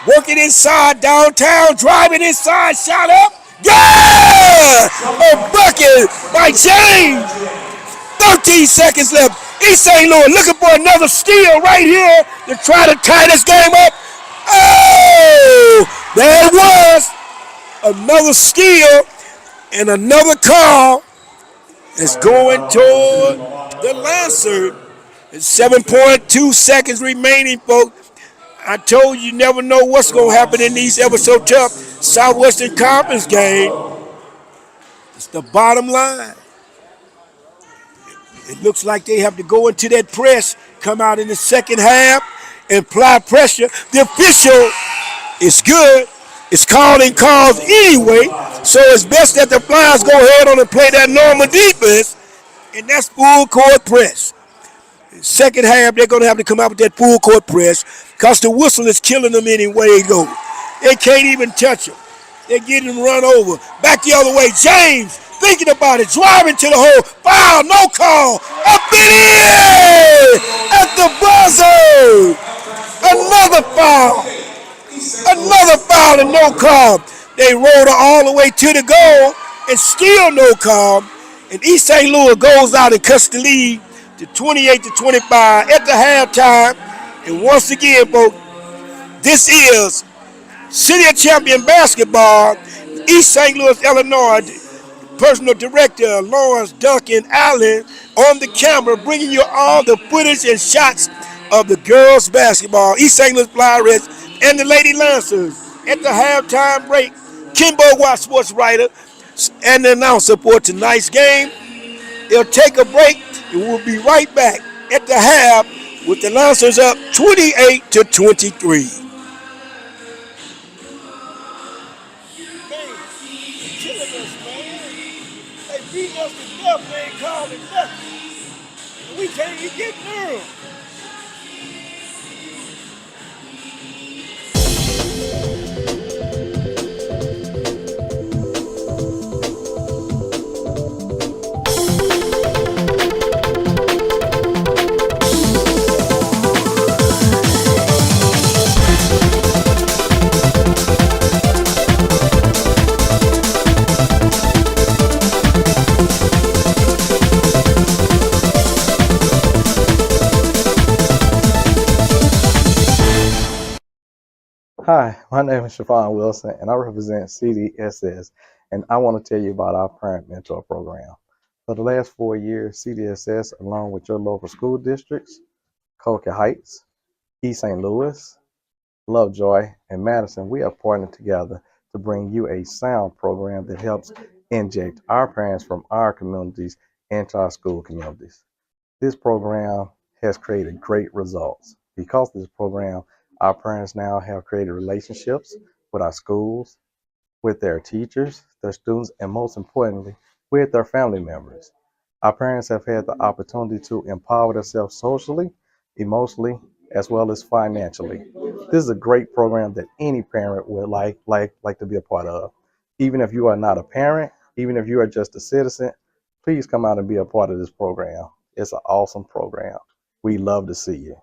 Working inside downtown, driving inside, shot up. Yeah! A bucket by James. 13 seconds left. East St. Louis looking for another steal right here to try to tie this game up. Oh! There it was. Another steal and another call is going toward the Lancer. It's 7.2 seconds remaining, folks. I told you never know what's going to happen in these ever so tough Southwestern Conference games. It's the bottom line. It looks like they have to go into that press, come out in the second half, and apply pressure. The official is good. It's calling calls anyway, so it's best that the Flyers go ahead on and play that normal defense, and that's full court press. Second half, they're going to have to come out with that full court press because the whistle is killing them anyway they go. They can't even touch them. They're getting run over. Back the other way. James thinking about it, driving to the hole. Foul, no call. Up and in at the buzzer. Another foul. Another foul and no call. They rolled her all the way to the goal and still no call. And East St. Louis goes out and cuts the lead to 28-25 at the halftime. And once again, folks, this is City of Champion Basketball, East St. Louis, Illinois. Personal director Lawrence Duncan Allen on the camera, bringing you all the footage and shots of the girls' basketball, East St. Louis Flyerettes and the Lady Lancers. At the halftime break, Kimbo Watt, sports writer and the announcer for tonight's game. They'll take a break and we'll be right back at the half with the Lancers up 28-23. Beat us to death, they ain't calling nothing. We can't even get near them. Hi, my name is Siobhan Wilson, and I represent CDSS, and I want to tell you about our Parent Mentor Program. For the last 4 years, CDSS, along with your local school districts, Colquitt Heights, East St. Louis, Lovejoy, and Madison, we have partnered together to bring you a sound program that helps inject our parents from our communities into our school communities. This program has created great results. Because of this program, our parents now have created relationships with our schools, with their teachers, their students, and most importantly, with their family members. Our parents have had the opportunity to empower themselves socially, emotionally, as well as financially. This is a great program that any parent would like to be a part of. Even if you are not a parent, even if you are just a citizen, please come out and be a part of this program. It's an awesome program. We love to see you.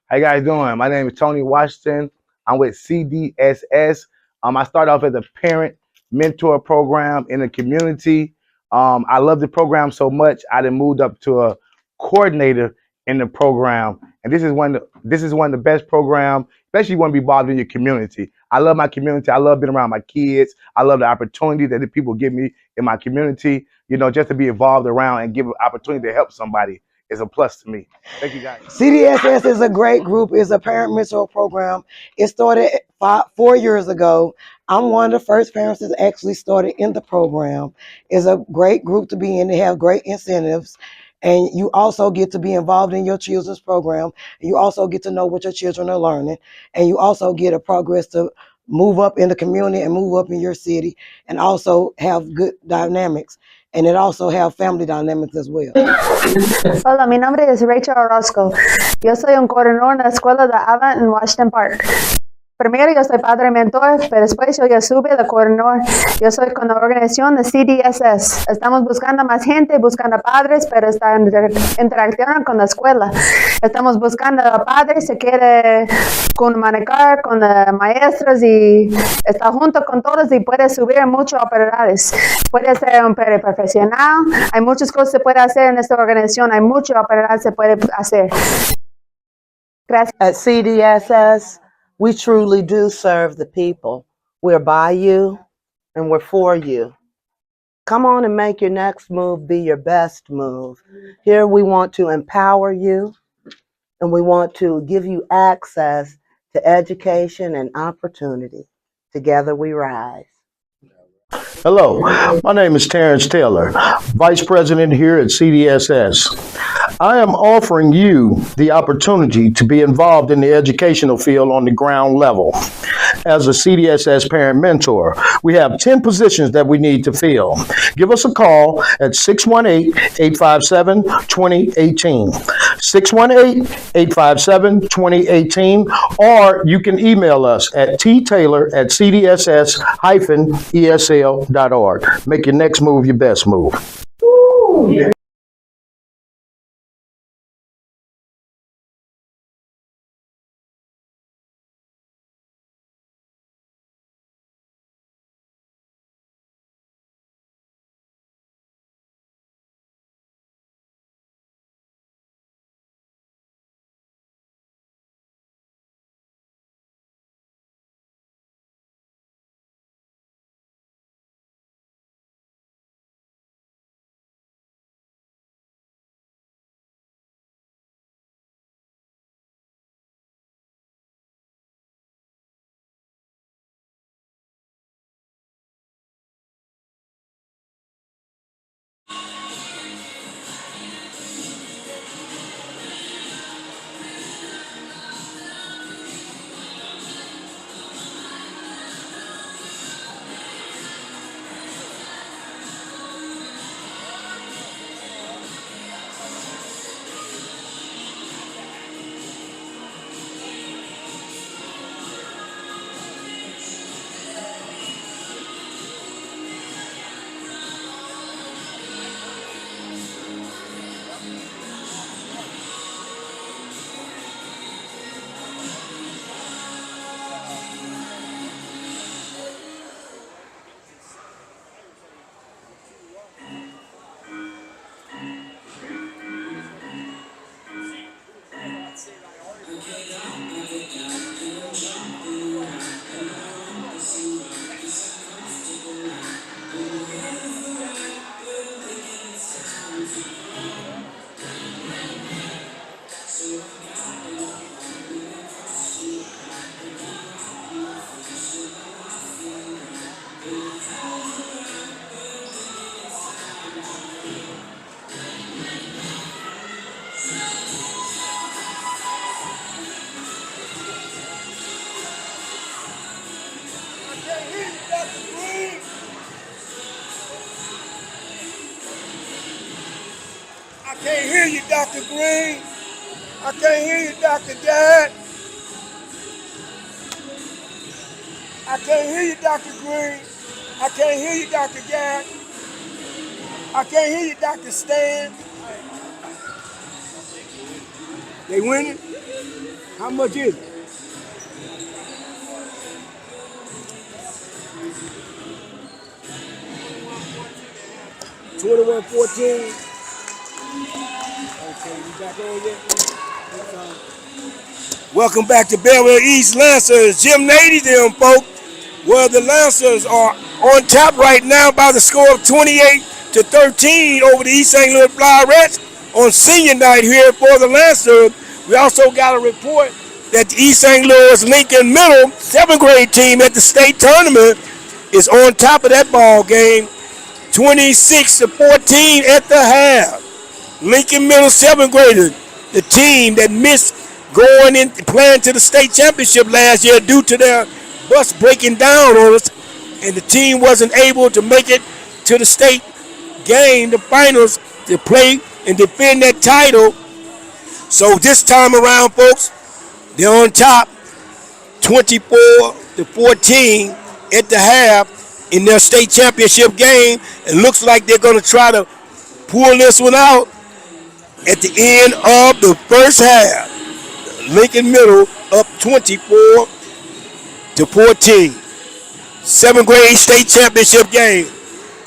How you guys doing? My name is Tony Washington. I'm with CDSS. I started off as a parent mentor program in the community. I love the program so much, I then moved up to a coordinator in the program. And this is one of the best programs, especially you want to be involved in your community. I love my community. I love being around my kids. I love the opportunity that the people give me in my community, you know, just to be involved around and give an opportunity to help somebody is a plus to me. Thank you, guys. CDSS is a great group. It's a parent mentor program. It started 4 years ago. I'm one of the first parents that actually started in the program. It's a great group to be in. They have great incentives. And you also get to be involved in your children's program. You also get to know what your children are learning. And you also get a progress to move up in the community and move up in your city and also have good dynamics. And it also have family dynamics as well. Hola, mi nombre es Rachel Orozco. Yo soy un coordinador en la escuela de Avant en Washington Park. Primero yo soy padre mentor, pero después yo ya sube de coordinador. Yo soy con la organización de CDSS. Estamos buscando más gente, buscando padres, pero están interaccionando con la escuela. Estamos buscando a padres que quiere comunicar con maestros y está junto con todos y puede subir muchas oportunidades. Puede ser un profesional. Hay muchas cosas que se puede hacer en esta organización. Hay muchas oportunidades que se puede hacer. Gracias. At CDSS, we truly do serve the people. We're by you and we're for you. Come on and make your next move be your best move. Here we want to empower you and we want to give you access to education and opportunity. Together we rise. Hello, my name is Terrence Taylor, Vice President here at CDSS. I am offering you the opportunity to be involved in the educational field on the ground level. As a CDSS parent mentor, we have 10 positions that we need to fill. Give us a call at 618-857-2018, 618-857-2018, or you can email us at ttaylor@cdss-esl.org. Make your next move your best move. Ooh. I can't hear you, Dr. Green. I can't hear you, Dr. Dad. I can't hear you, Dr. Green. I can't hear you, Dr. Dad. I can't hear you, Dr. Stan. They winning? How much is it? $21-14. Okay, you back on yet? Welcome back to Belleville East Lancers. Jim Nady, them folk. Well, the Lancers are on top right now by the score of 28-13 over the East St. Louis Flyerettes on senior night here for the Lancers. We also got a report that the East St. Louis Lincoln Middle 7th grade team at the state tournament is on top of that ball game, 26-14 at the half. Lincoln Middle 7th graders, the team that missed going in playing to the state championship last year due to their bus breaking down on us, and the team wasn't able to make it to the state game, the finals, to play and defend that title. So this time around, folks, they're on top, 24-14 at the half in their state championship game. It looks like they're going to try to pull this one out at the end of the first half. Lincoln Middle up 24-14. 7th grade state championship game.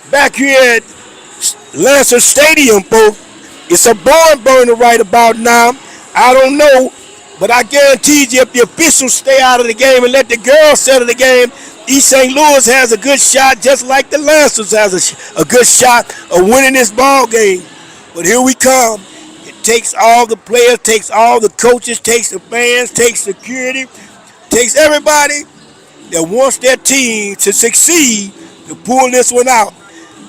Back here at Lancer Stadium, folks, it's a barn burner right about now. I don't know, but I guarantee you if the officials stay out of the game and let the girls settle the game, East St. Louis has a good shot, just like the Lancers has a good shot of winning this ball game. But here we come. It takes all the players, takes all the coaches, takes the fans, takes security, takes everybody that wants their team to succeed to pull this one out.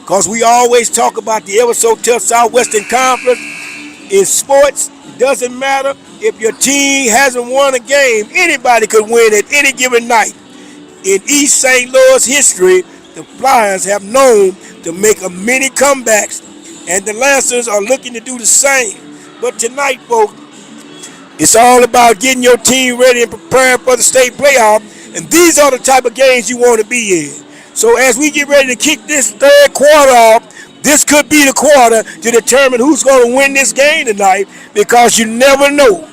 Because we always talk about the ever so tough Southwestern Conference. In sports, it doesn't matter if your team hasn't won a game. Anybody could win at any given night. In East St. Louis history, the Flyers have known to make a many comebacks, and the Lancers are looking to do the same. But tonight, folks, it's all about getting your team ready and preparing for the state playoff, and these are the type of games you want to be in. So as we get ready to kick this third quarter off, this could be the quarter to determine who's going to win this game tonight, because you never know.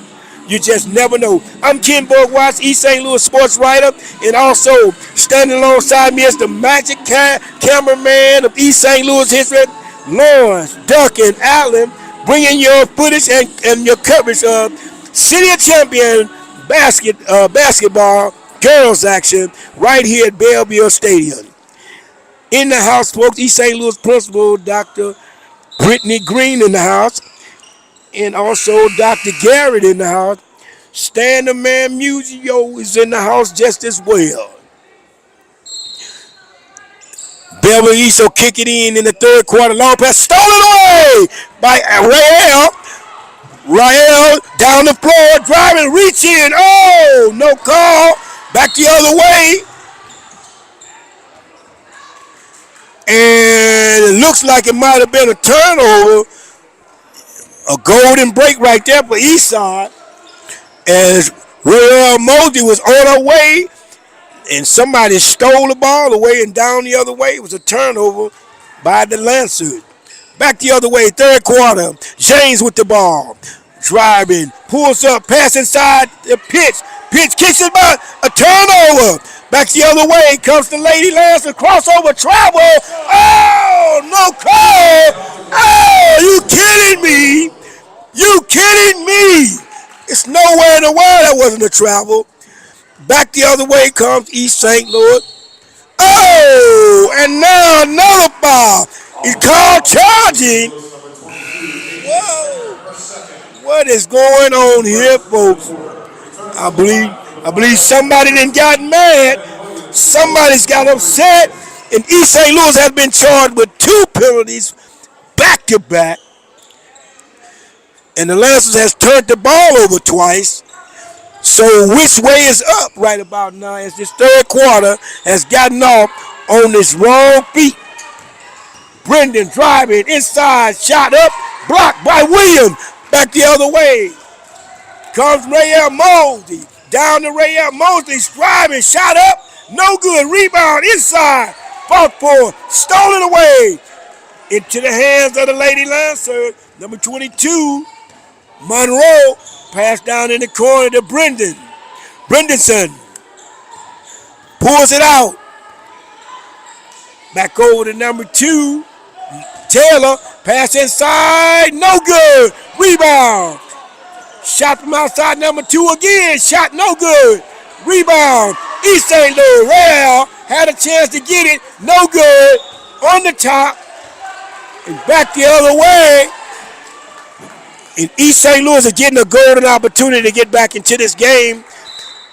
You just never know. I'm Ken Borgwatch, East St. Louis sports writer, and also standing alongside me is the magic cameraman of East St. Louis history, Lawrence Duncan Allen, bringing your footage and your coverage of City of Champion basketball girls action right here at Belleville Stadium. In the house, folks, East St. Louis principal, Dr. Brittany Green in the house, and also Dr. Garrett in the house. Stan the Man Musio is in the house just as well. Belleville East will kick it in the third quarter. Long pass stolen away by Rael. Rael down the floor, driving, reaching. Oh, no call. Back the other way. And it looks like it might have been a turnover. A golden break right there for Eastside. As Rael Mosey was on her way, and somebody stole the ball away and down the other way. It was a turnover by the Lancers. Back the other way, third quarter. James with the ball. Driving, pulls up, pass inside the pitch. Pitch kicks it back, a turnover. Back the other way comes the Lady Lancer, crossover, travel. Oh, no call. Oh, you kidding me? You kidding me? It's nowhere in the world that wasn't a travel. Back the other way comes East St. Louis. Oh, and now another foul. It's called charging. Whoa. What is going on here, folks? I believe somebody done got mad. Somebody's got upset. And East St. Louis has been charged with 2 penalties back to back. And the Lancers has turned the ball over twice. So which way is up right about now as this third quarter has gotten off on this wrong feet. Brendan driving inside, shot up, blocked by Williams. Back the other way comes Rael Mosey. Down to Rael Mosey, driving, shot up, no good. Rebound inside, fought for, stolen away into the hands of the Lady Lancer. Number 22, Monroe, pass down in the corner to Brendan. Brendanson pulls it out. Back over to number 2, Taylor, pass inside, no good. Rebound. Shot from outside number 2 again, shot no good. Rebound. East St. Louis. Rail had a chance to get it, no good. On the top and back the other way. And East St. Louis is getting a golden opportunity to get back into this game.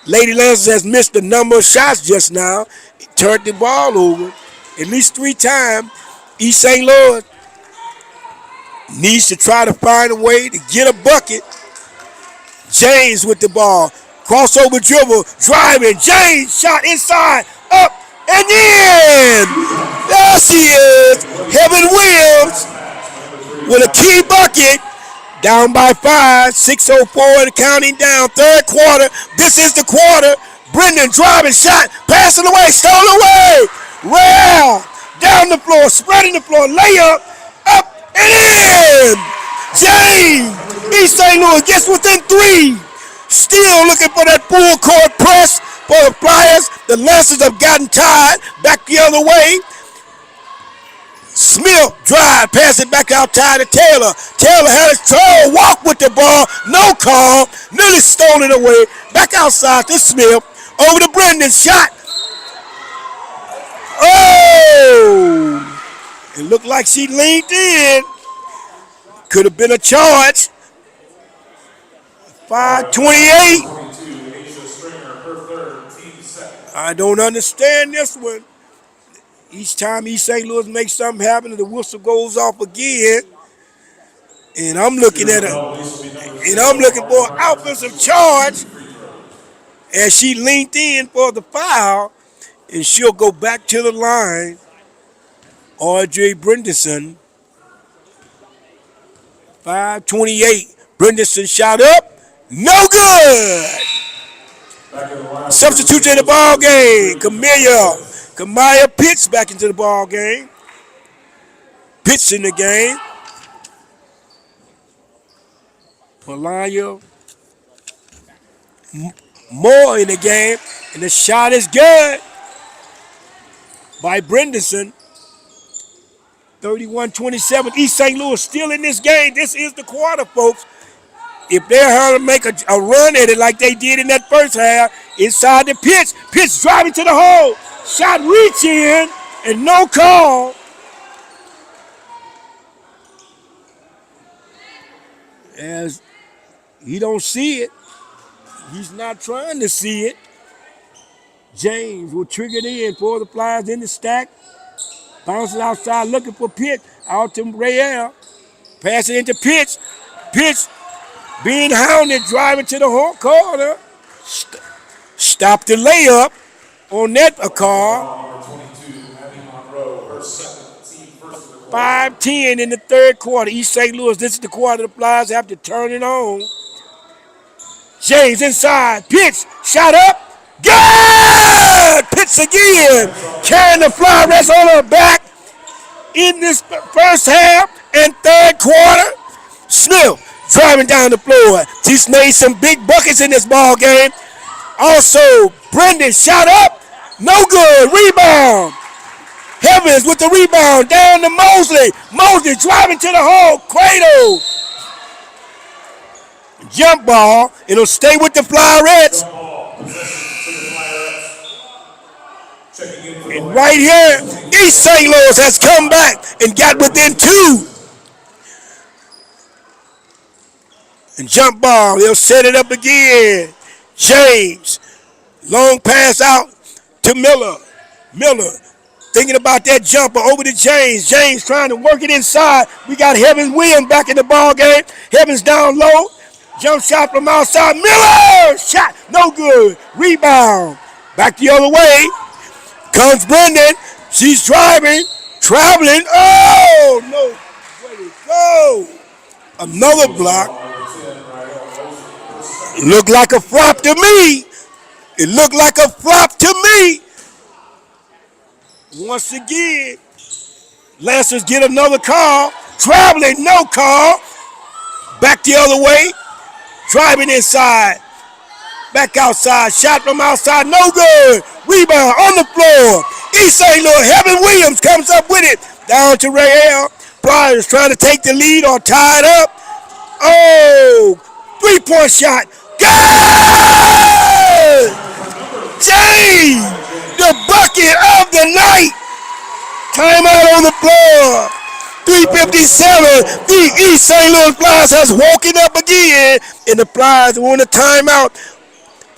Lady Lancers has missed a number of shots just now. It turned the ball over at least 3 times. East St. Louis needs to try to find a way to get a bucket. James with the ball. Crossover dribble, driving. James shot inside, up, and in. There she is. Heaven Williams with a key bucket. Down by 5, 6:04 and counting down. Third quarter. This is the quarter. Brendan driving shot, passing away, stolen away. Well, down the floor, spreading the floor, layup, up and in. James, East St. Louis gets within 3. Still looking for that full court press for the Flyers. The Lancers have gotten tired. Back the other way. Smith drive, pass it back outside to Taylor. Taylor had his tall walk with the ball. No call. Nearly stole it away. Back outside to Smith. Over to Brendan. Shot. Oh! It looked like she leaned in. Could have been a charge. 5:28. I don't understand this one. Each time East St. Louis makes something happen, the whistle goes off again. And I'm looking at for an offensive charge as she leaned in for the foul, and she'll go back to the line. RJ Brendenson. 5:28. Brendenson shot up. No good. Substitute in the ball game. Kamaya Pitts back into the ball game. Pitts in the game. Malaya Moore in the game. And the shot is good by Brendenson. 31-27. East St. Louis still in this game. This is the quarter, folks. If they're going to make a run at it like they did in that first half, inside the pitch. Pitch driving to the hole. Shot reach in and no call. As he don't see it. He's not trying to see it. James will trigger it in for the Flyers in the stack. Bounces outside looking for Pitts. Out to Rayel. Pass it into Pitts. Pitts being hounded, driving to the whole corner. Stop the layup on that call. 5:10 in the third quarter. East St. Louis, this is the quarter the Flyers have to turn it on. James inside. Pitts. Shot up. Good! Pitts again. Carrying the Flyerettes on her back in this first half and third quarter. Smith driving down the floor. She's made some big buckets in this ball game. Also, Brendan shot up. No good. Rebound. Evans with the rebound. Down to Mosley. Mosley driving to the hole. Cradle. Jump ball. It'll stay with the Flyerettes. And right here, East St. Louis has come back and got within 2. And jump ball. They'll set it up again. James. Long pass out to Miller. Miller thinking about that jumper over to James. James trying to work it inside. We got Heaven Williams back in the ball game. Heaven's down low. Jump shot from outside. Miller! Shot. No good. Rebound. Back the other way. Comes Brendan. She's driving. Traveling. Oh, no. Where to go? Another block. Looked like a flop to me. It looked like a flop to me. Once again, Lancers get another call. Traveling, no call. Back the other way. Driving inside. Back outside. Shot from outside. No good. Rebound on the floor. East St. Louis. Heaven Williams comes up with it. Down to Rayel. Flyers trying to take the lead or tie it up. Oh, 3-point shot. Good! James, the bucket of the night. Timeout on the floor. 3:57. The East St. Louis Flyers has woken up again, and the Flyers want a timeout.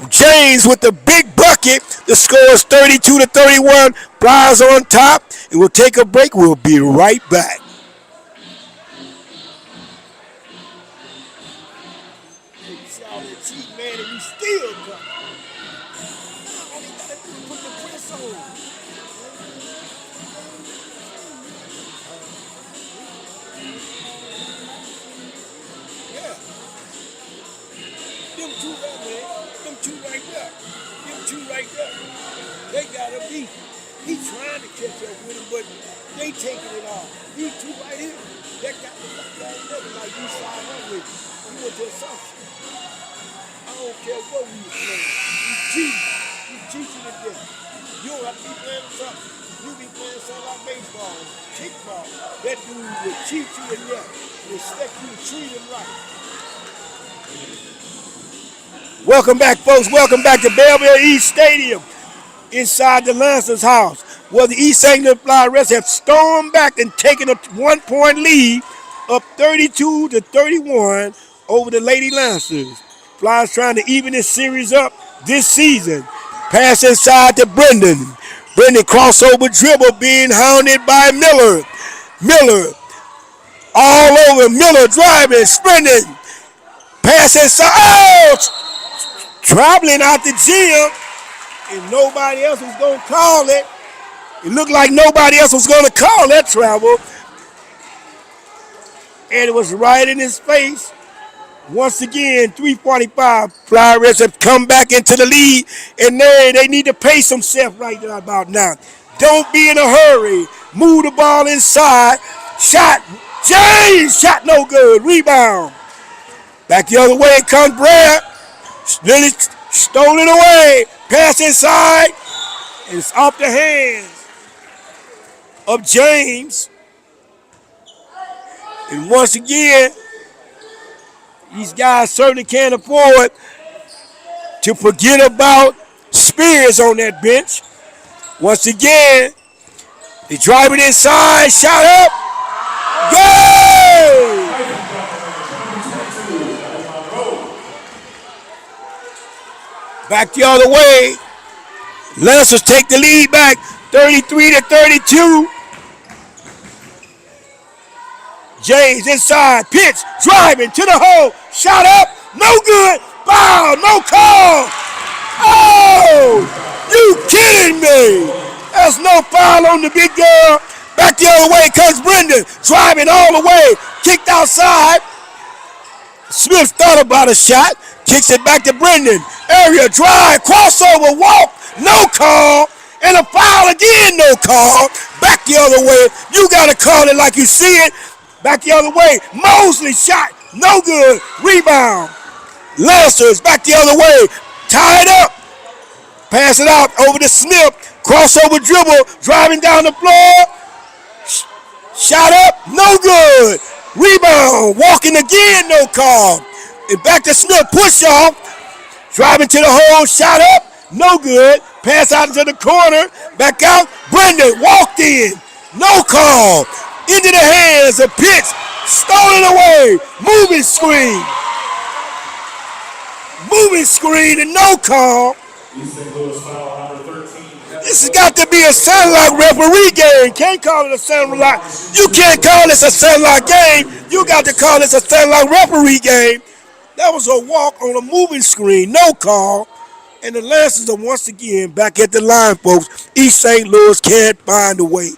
James with the big bucket. The score is 32-31. Flyers on top, and we'll take a break. We'll be right back. He's trying to catch up with him, but they taking it off. These two right here, that got the looking like you signed up with. You went to assumption. I don't care what we was playing. You cheat. You cheating to death. You don't have to be playing something. You be playing something like baseball, kickball. That dude will cheat you to death and expect you to treat him right. Welcome back, folks. Welcome back to Belleville East Stadium inside the Lancers house, where the East St. Louis Flyerettes have stormed back and taken a 1-point lead up 32-31 over the Lady Lancers. Flyers trying to even this series up this season. Pass inside to Brendan. Brendan crossover dribble being hounded by Miller. Miller all over. Miller driving, sprinting. Pass inside. Oh! Traveling out the gym, and nobody else was going to call it. It looked like nobody else was going to call that travel. And it was right in his face. Once again, 3:45, Flyerettes have come back into the lead, and they need to pace themselves right about now. Don't be in a hurry. Move the ball inside. Shot. James! Shot no good. Rebound. Back the other way comes Brad. Then it's stolen away. Pass inside. And it's off the hands of James. And once again, these guys certainly can't afford to forget about Spears on that bench. Once again, they drive it inside. Shot up. Go! Back the other way. Lancers take the lead back 33-32. James inside, pitch, driving to the hole, shot up, no good, foul, no call. Oh, you kidding me? There's no foul on the big girl. Back the other way comes Brendan, driving all the way, kicked outside. Smith thought about a shot, kicks it back to Brendan. Area drive, crossover, walk, no call, and a foul again, no call. Back the other way, you got to call it like you see it. Back the other way, Mosley shot, no good, rebound. Lancers back the other way, tied up. Pass it out over to Smith, crossover dribble, driving down the floor. Shot up, no good. Rebound, walking again, no call. And back to Smith, push off. Driving to the hole, shot up, no good. Pass out into the corner, back out. Brendan walked in, no call. Into the hands of Pitts, stolen away. Moving screen. Moving screen and no call. This has got to be a Sandlot referee game. Can't call it a Sandlot. You can't call this a Sandlot game. You got to call this a Sandlot referee game. That was a walk on a moving screen, no call. And the Lancers are once again back at the line, folks. East St. Louis can't find a way.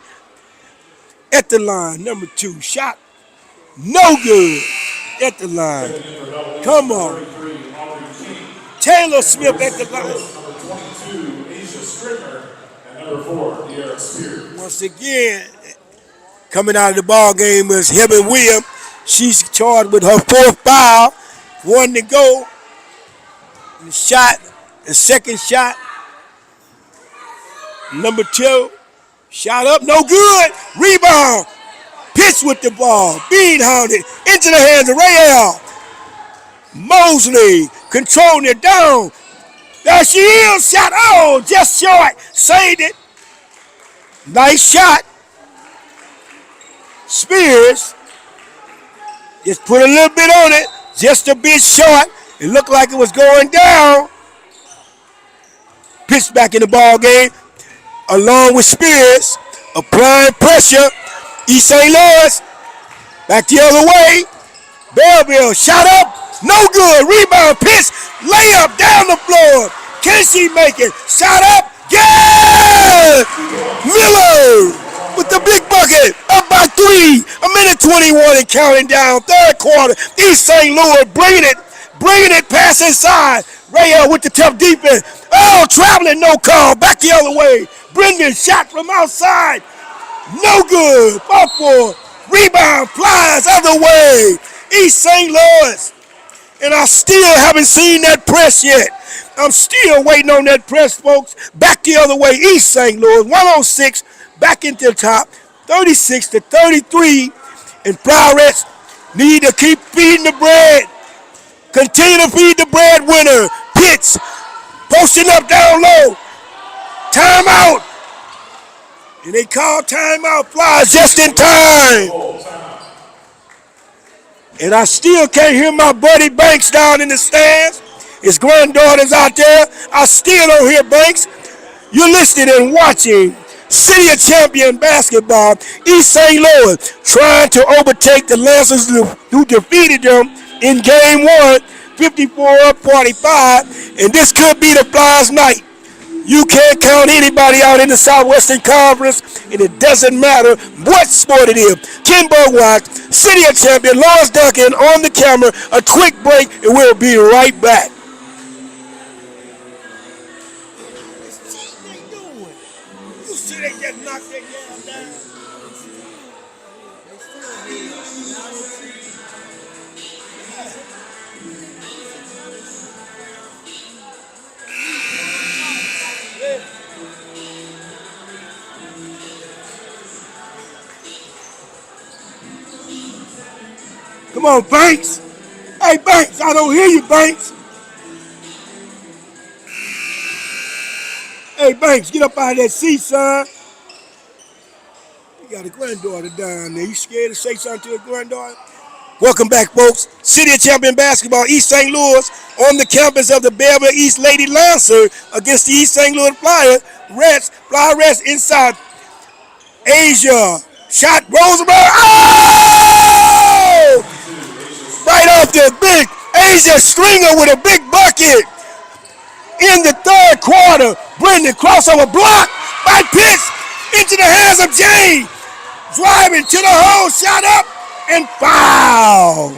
At the line, number 2, shot, no good. At the line, come on. Taylor Smith at the line. Once again, coming out of the ball game is Helen Williams. She's charged with her 4th foul. 1 to go. The shot, the second shot. Number 2. Shot up, no good. Rebound. Pitch with the ball. Being hounded into the hands of Rael. Mosley controlling it down. There she is. Shot. Oh, just short. Saved it. Nice shot. Spears just put a little bit on it. Just a bit short. It looked like it was going down. Pitch back in the ball game. Along with Spears, applying pressure. East St. Louis, back the other way. Belleville, shot up, no good. Rebound, pitch, layup down the floor. Can she make it? Shot up, yeah! Miller with the big bucket, up by 3. 1:21 and counting down. 3rd quarter. East St. Louis bringing it, pass inside. Rayo with the tough defense. Oh, traveling, no call. Back the other way. Brendan shot from outside. No good. Ball four. Rebound flies other way. East St. Louis. And I still haven't seen that press yet. I'm still waiting on that press, folks. Back the other way. East St. Louis. 106. Back into the top. 36-33. And Flyerettes need to keep feeding the bread. Continue to feed the breadwinner. Pitts posting up down low. Timeout. And they call timeout. Flies just in time. And I still can't hear my buddy Banks down in the stands. His granddaughter's out there. I still don't hear Banks. You're listening and watching City of Champion basketball. East St. Louis trying to overtake the Lancers who defeated them in game one, 54-45. And this could be the Flyers' night. You can't count anybody out in the Southwestern Conference, and it doesn't matter what sport it is. Ken Burwatch, City of Champion, Lawrence Duncan on the camera. A quick break, and we'll be right back. You see they just knocked that gas down. Come on, Banks. Hey, Banks, I don't hear you, Banks. Hey, Banks, get up out of that seat, son. You got a granddaughter down there. You scared to say something to your granddaughter? Welcome back, folks. City of Champion basketball, East St. Louis, on the campus of the Belleville East Lady Lancer against the East St. Louis Flyerettes inside. Asia. Shot rolls around. Oh! Right off the big Asia Stringer with a big bucket. In the third quarter, Brendan crossover block by Pitts into the hands of Jane. Driving to the hole, shot up, and foul.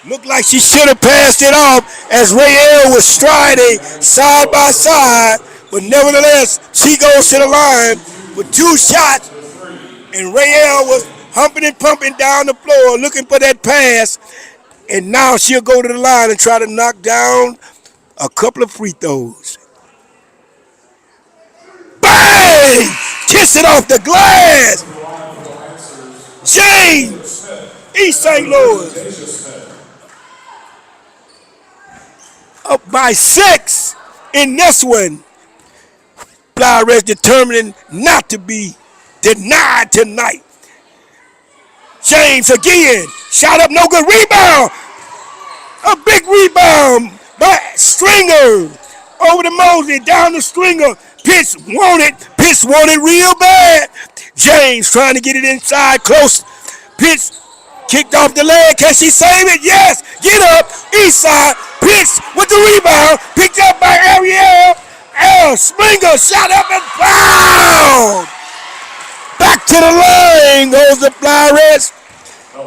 Looked like she should have passed it off as Rayel was striding side by side, but nevertheless, she goes to the line with two shots, and Rayel was humping and pumping down the floor looking for that pass, and now she'll go to the line and try to knock down a couple of free throws. Bang! Kiss it off the glass. James, East St. Louis. Up by 6 in this one. Flyerettes determining not to be denied tonight. James again. Shot up, no good. Rebound. A big rebound by Stringer. Over to Mosley, down the Stringer. Pitts wanted real bad. James trying to get it inside, close. Pitts kicked off the leg. Can she save it? Yes. Get up. East side. Pitts with the rebound. Picked up by Ariel. Springer shot up and fouled. Back to the line goes the Flyerettes.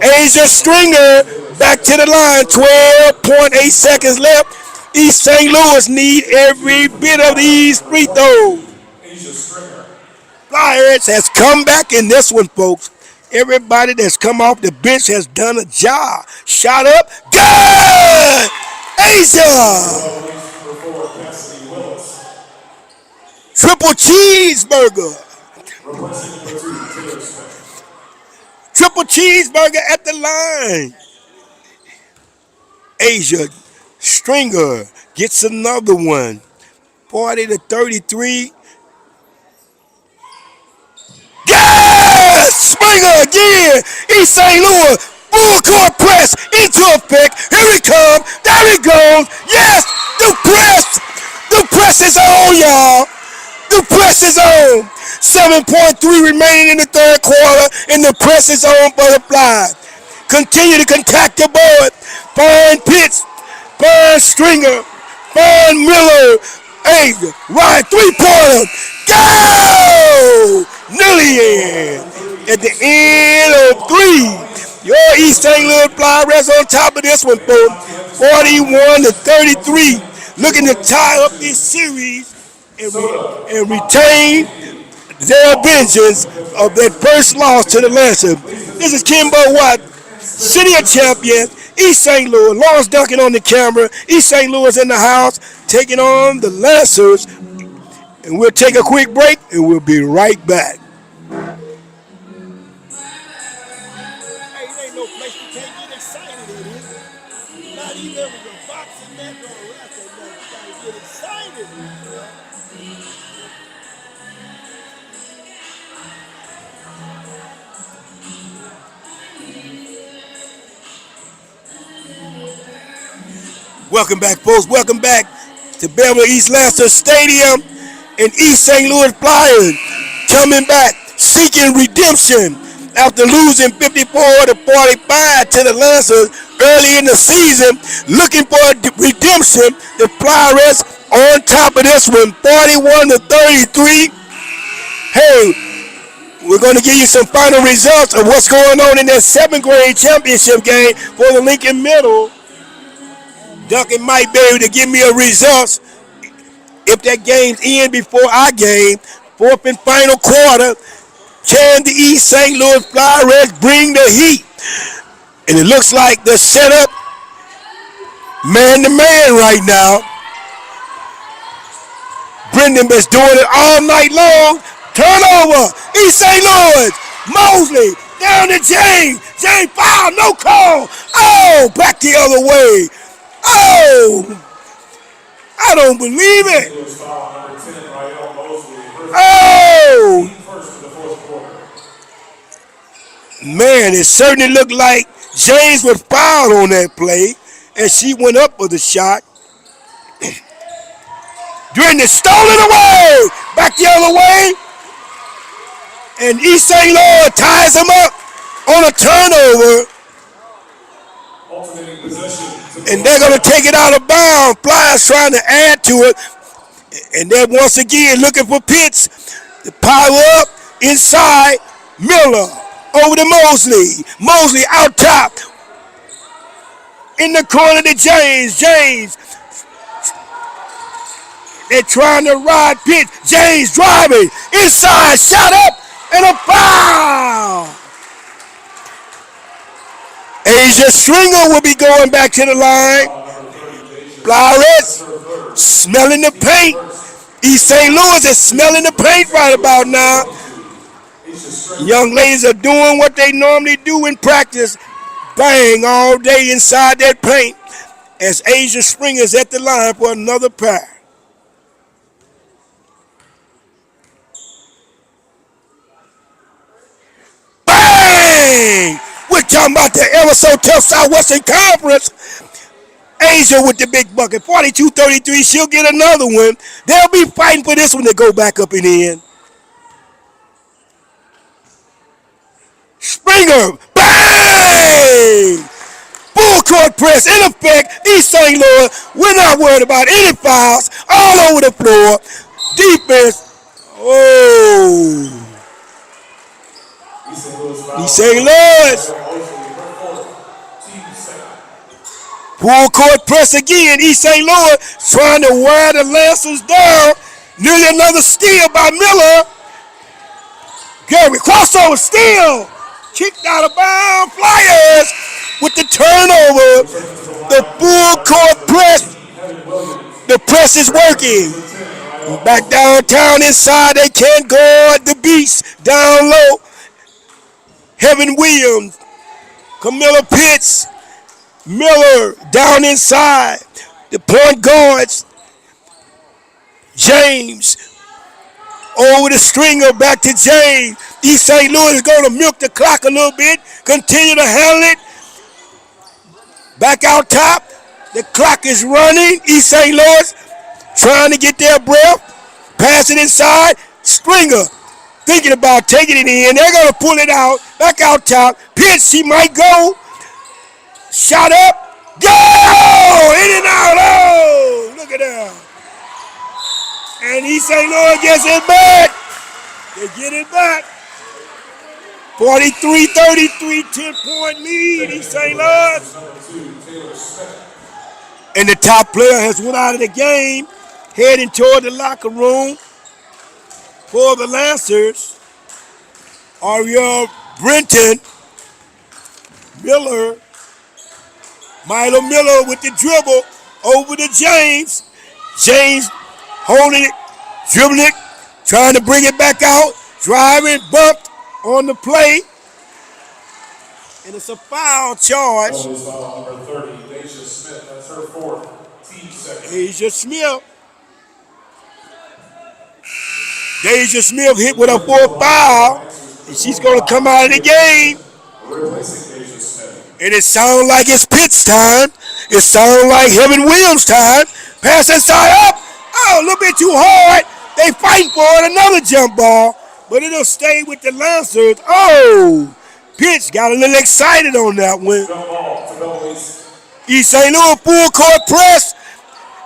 Asia Stringer back to the line. 12.8 seconds left. East St. Louis need every bit of these free throws. Flyerettes has come back in this one, folks. Everybody that's come off the bench has done a job. Shot up. Good! Asia! Triple cheeseburger. Triple cheeseburger at the line. Asia Stringer gets another one. 40-33. Yes! Springer again. East St. Louis. Full court press into effect. Here he comes. There he goes. Yes! The press. The press is on, y'all. The press is on. 7.3 remaining in the third quarter, and the press is on for the Flyers. Continue to contact the board. Find Pitts. Find Stringer. Find Miller. Hey, right, three-pointer. Go! Nearly in. At the end of 3. Your East St. Louis Flyerettes on top of this one, folks. 41-33. Looking to tie up this series and retain their vengeance of that first loss to the Lancers. This is Kimbo Watt, City of Champions, East St. Louis. Lawrence Duncan on the camera. East St. Louis in the house, taking on the Lancers. And we'll take a quick break, and we'll be right back. Hey, it ain't no place you can't get excited in it. Not even with a boxing match or a wrestling match, you gotta get excited. Welcome back, folks. Welcome back to Belleville East Lancer Stadium and East St. Louis Flyers coming back, seeking redemption after losing 54 to 45 to the Lancers early in the season, looking for redemption. The Flyerettes on top of this one, 41 to 33. Hey, we're going to give you some final results of what's going on in that 7th grade championship game for the Lincoln Middle. Duncan might be able to give me a result if that game's in before our game. 4th and final quarter. Can the East St. Louis Flyerettes bring the heat? And it looks like the setup man-to-man right now. Brendan is doing it all night long. Turnover. East St. Louis. Mosley down to James. James foul. No call. Oh, back the other way. Oh, I don't believe it. Oh, man, it certainly looked like James was fouled on that play, and she went up with a shot. During the stolen away, back the other way, and East St. Louis ties them up on a turnover. And they're going to take it out of bounds. Flyers trying to add to it. And then once again looking for Pitts to power up inside. Miller over to Mosley. Mosley out top. In the corner to James. James. They're trying to ride Pitts. James driving. Inside. Shot up. And a foul. Asia Stringer will be going back to the line. Flyerettes smelling the paint. East St. Louis is smelling the paint right about now. Young ladies are doing what they normally do in practice. Bang all day inside that paint as Asia Springer is at the line for another pair. Bang! We're talking about the ever so tough Southwestern Conference. Asia with the big bucket, 42-33. She'll get another one. They'll be fighting for this one to go back up and in. Springer, bang! Full court press in effect. East St. Louis, we're not worried about any fouls. All over the floor. Defense. Oh. East St. Louis. Full court press again. East St. Louis trying to wear the Lancers down. Nearly another steal by Miller. Gary, crossover steal. Kicked out of bounds. Flyers with the turnover. The full court press. The press is working. Back downtown inside. They can't guard the beast. Down low. Heaven Williams. Camilla Pitts. Miller down inside. The point guards. James over the stringer back to James. East St. Louis is going to milk the clock a little bit. Continue to handle it. Back out top. The clock is running. East St. Louis trying to get their breath. Pass it inside. Stringer thinking about taking it in. They're going to pull it out. Back out top. Pitch, she might go. Shot up. Go! In and out. Oh! Look at that. And East St. Louis gets it back. They get it back. 43-33, 10-point lead, East St. Louis. And the top player has went out of the game. heading toward the locker room for the Lancers are your Brenton Miller. Milo Miller with the dribble over to James. James holding it, dribbling it, trying to bring it back out, driving, bumped on the play. And it's a foul charge. Foul number 30, Deja Smith. That's her fourth, team second. Deja Smith. Deja Smith hit with a fourth foul, and she's going to come out of the game. Replacing Deja Smith. And it sounds like it's Pitts time. It sounds like Heaven Williams time. Pass inside up. Oh, a little bit too hard. They fight for it. Another jump ball, but it'll stay with the Lancers. Oh, Pitts got a little excited on that one. Jump ball to Belleville East. East St. Louis full court press.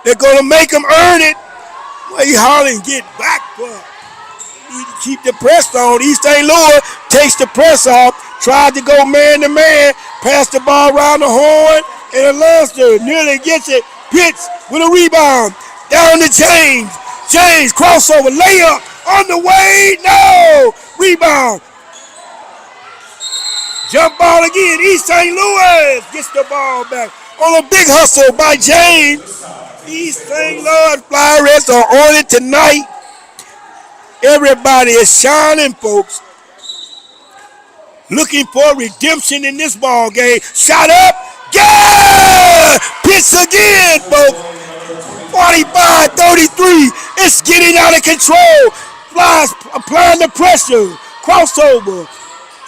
They're going to make them earn it. Well, he hardly get back, but need to keep the press on. East St. Louis takes the press off, tried to go man to man, passed the ball around the horn, and the Lancers nearly gets it. Pitts with a rebound. Down to James. James crossover, layup on the way. No! Rebound. Jump ball again. East St. Louis gets the ball back on a big hustle by James. East St. Louis Flyerettes are on it tonight. Everybody is shining, folks. Looking for redemption in this ball game. Shot up. Yeah! Pitts again, folks. 45-33. It's getting out of control. Flies applying the pressure. Crossover.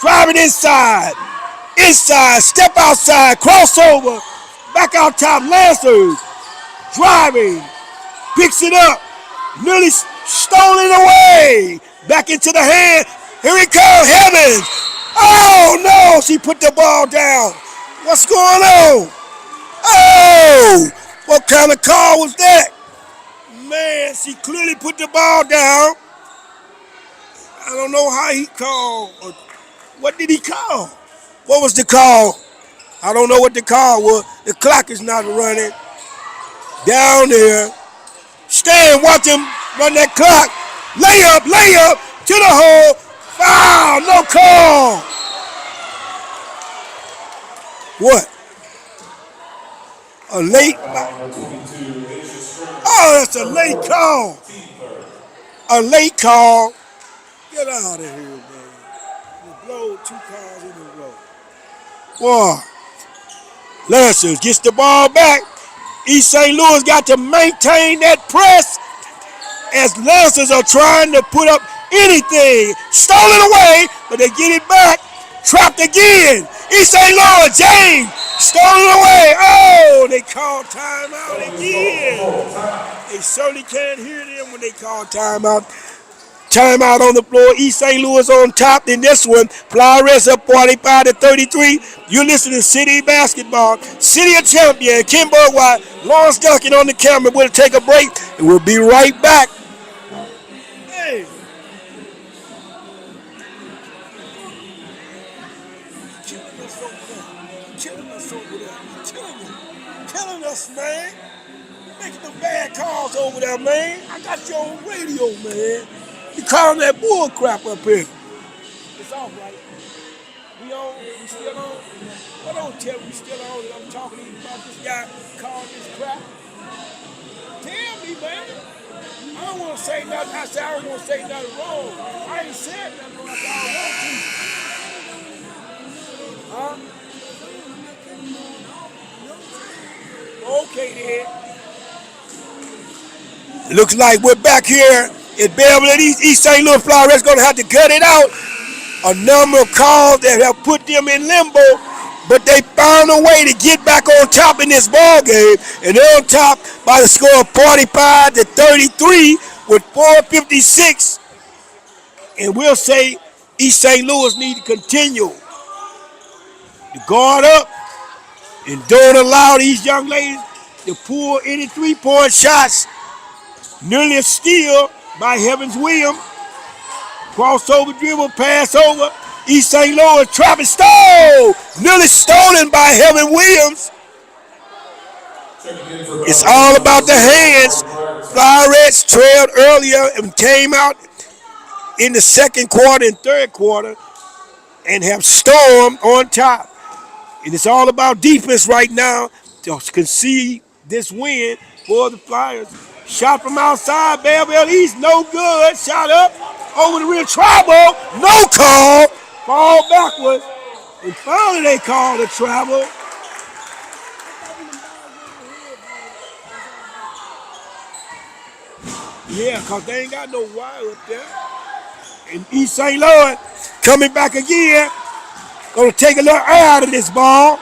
Driving inside. Inside. Step outside. Crossover. Back out top. Lancers. Driving. Picks it up. Nearly stolen away. Back into the hand. Here it comes. Heavens. Oh, no. She put the ball down. What's going on? Oh. What kind of call was that? Man, she clearly put the ball down. I don't know how he called. Or what did he call? What was the call? I don't know what the call was. The clock is not running. Down there. Stand, watch him run that clock. Layup to the hole. Foul, no call. What? A late. Oh, that's a late call. A late call. Get out of here, man. You blow 2 calls in a row. Boy. Lancers gets the ball back. East St. Louis got to maintain that press as Lancers are trying to put up anything. Stolen away, but they get it back. Trapped again. East St. Louis, James. Stolen away. Oh, they called timeout again. They certainly can't hear them when they call timeout. Timeout on the floor. East St. Louis on top in this one. Flyerettes up 45-33. You're listening to City Basketball. City of Champion. Kim Burwhite, Lawrence Duncan on the camera. We'll take a break and we'll be right back. Hey. Killing us, man. Making them bad calls over there, man. I got you on radio, man. You calling that bull crap up here. It's all right. We on? We still on? Well, don't tell me we still on. I'm talking to you about this guy calling this crap. Tell me, man. I don't want to say nothing. I said I don't want to say nothing wrong. I ain't said nothing like I want to. Huh? Okay, then. Looks like we're back here at Belleville. East St. Louis Flyerettes going to have to gut it out. A number of calls that have put them in limbo, but they found a way to get back on top in this ball game, and they're on top by the score of 45-33 with 4:56. And we'll say East St. Louis need to continue to guard up and don't allow these young ladies to pull any three-point shots. Nearly a steal by Heavens Williams. Crossover dribble, pass over. East St. Louis, Travis stole. Nearly stolen by Heaven Williams. It's all about the hands. Flyerettes trailed earlier and came out in the second quarter and third quarter and have stormed on top. And it's all about defense right now to concede this win for the Flyers. Shot from outside, Belleville East, no good. Shot up over the rear, travel, no call, fall backwards. And finally they called a travel. Yeah, because they ain't got no wire up there. And East St. Louis coming back again. Gonna take a little air out of this ball.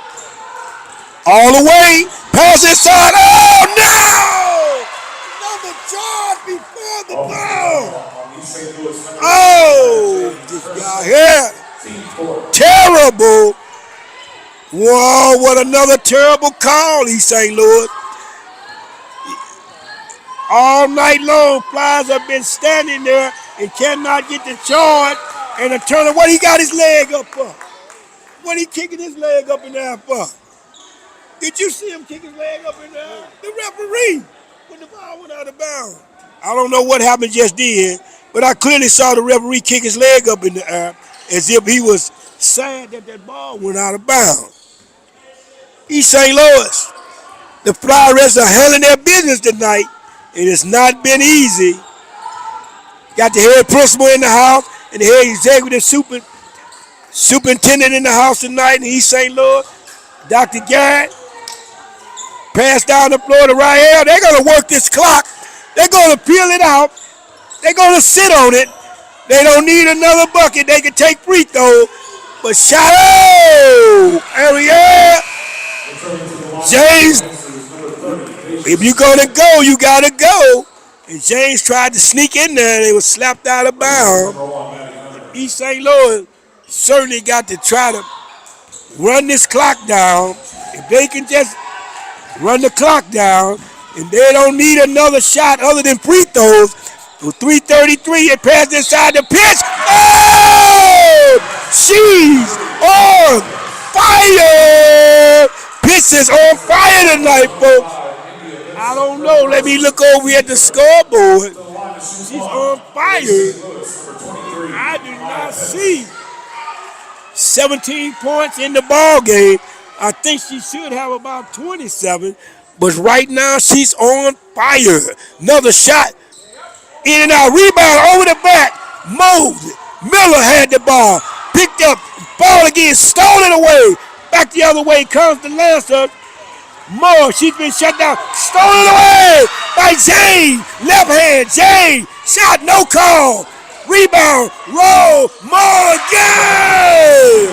All the way. Pass inside. Oh, no! Another charge before the ball. Oh, this guy here. Terrible. Whoa, what another terrible call, East St. Louis. All night long, Flyers have been standing there and cannot get the charge. And the turner, what he got his leg up for? What he kicking his leg up in there for? Did you see him kick his leg up in there? The referee, when the ball went out of bounds. I don't know what happened just then, but I clearly saw the referee kick his leg up in the air as if he was sad that that ball went out of bounds. East St. Louis, the Flyerettes are handling their business tonight. It has not been easy. Got the head principal in the house and the head executive superintendent in the house tonight in East St. Louis. Dr. Garrett. Pass down the floor to Rael. They're going to work this clock. They're going to peel it out. They're going to sit on it. They don't need another bucket. They can take free throw. But Shadow! Ariel! James, if you're going to go, you got to go. And James tried to sneak in there and they was slapped out of bounds. East St. Louis certainly got to try to run this clock down. If they can just run the clock down and they don't need another shot other than free throws, with 3:33 and pass inside the pitch. Oh! She's on fire! Pitch is on fire tonight, folks. I don't know. Let me look over at the scoreboard. She's on fire. I do not see 17 points in the ball game. I think she should have about 27, but right now she's on fire. Another shot. In and out. Rebound over the back. Moved. Miller had the ball. Picked up. Ball again. Stolen away. Back the other way comes the Lancer. Moore, she's been shut down. Stolen away by Jane. Left hand, Jane. Shot, no call. Rebound, roll, Moore again.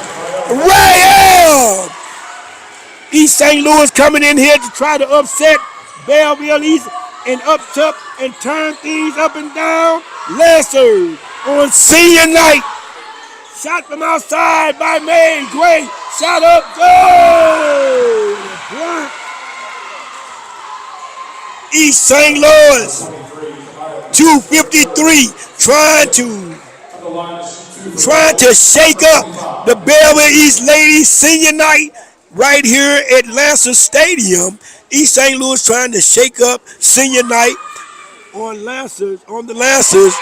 Rael. East St. Louis coming in here to try to upset Belleville East and up top and turn things up and down. Lancer on senior night. Shot from outside by May. Great. Shot up. Goal. East St. Louis, 2:53, trying to shake up the Belleville East Ladies Senior Night right here at Lancer Stadium. East St. Louis trying to shake up Senior Night on the Lancers.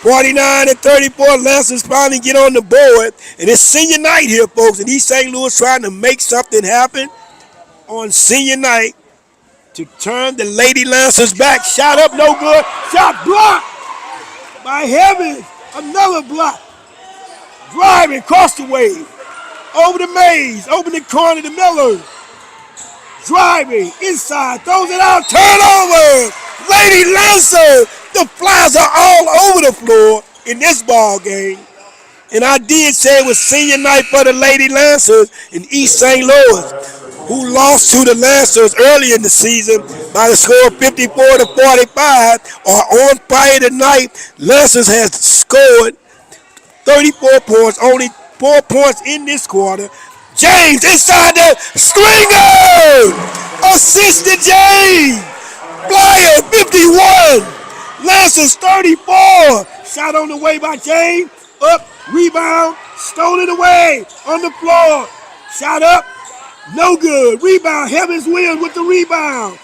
49-34, Lancers finally get on the board. And it's Senior Night here, folks. And East St. Louis trying to make something happen on Senior Night to turn the Lady Lancers back. Shot up, no good. Shot blocked by Heavens. Another block. Driving across the way. Over the maze. Open the corner to Miller. Driving inside. Throws it out. Turnover. Lady Lancers. The Flyers are all over the floor in this ball game. And I did say it was Senior Night for the Lady Lancers in East St. Louis, who lost to the Lancers early in the season by the score of 54-45, are on fire tonight. Lancers has scored 34 points, only 4 points in this quarter. James inside the stringer! Assist to James! Flyer 51! Lancers 34! Shot on the way by James. Up, rebound, stolen away on the floor. Shot up. No good. Rebound. Heavens Williams with the rebound.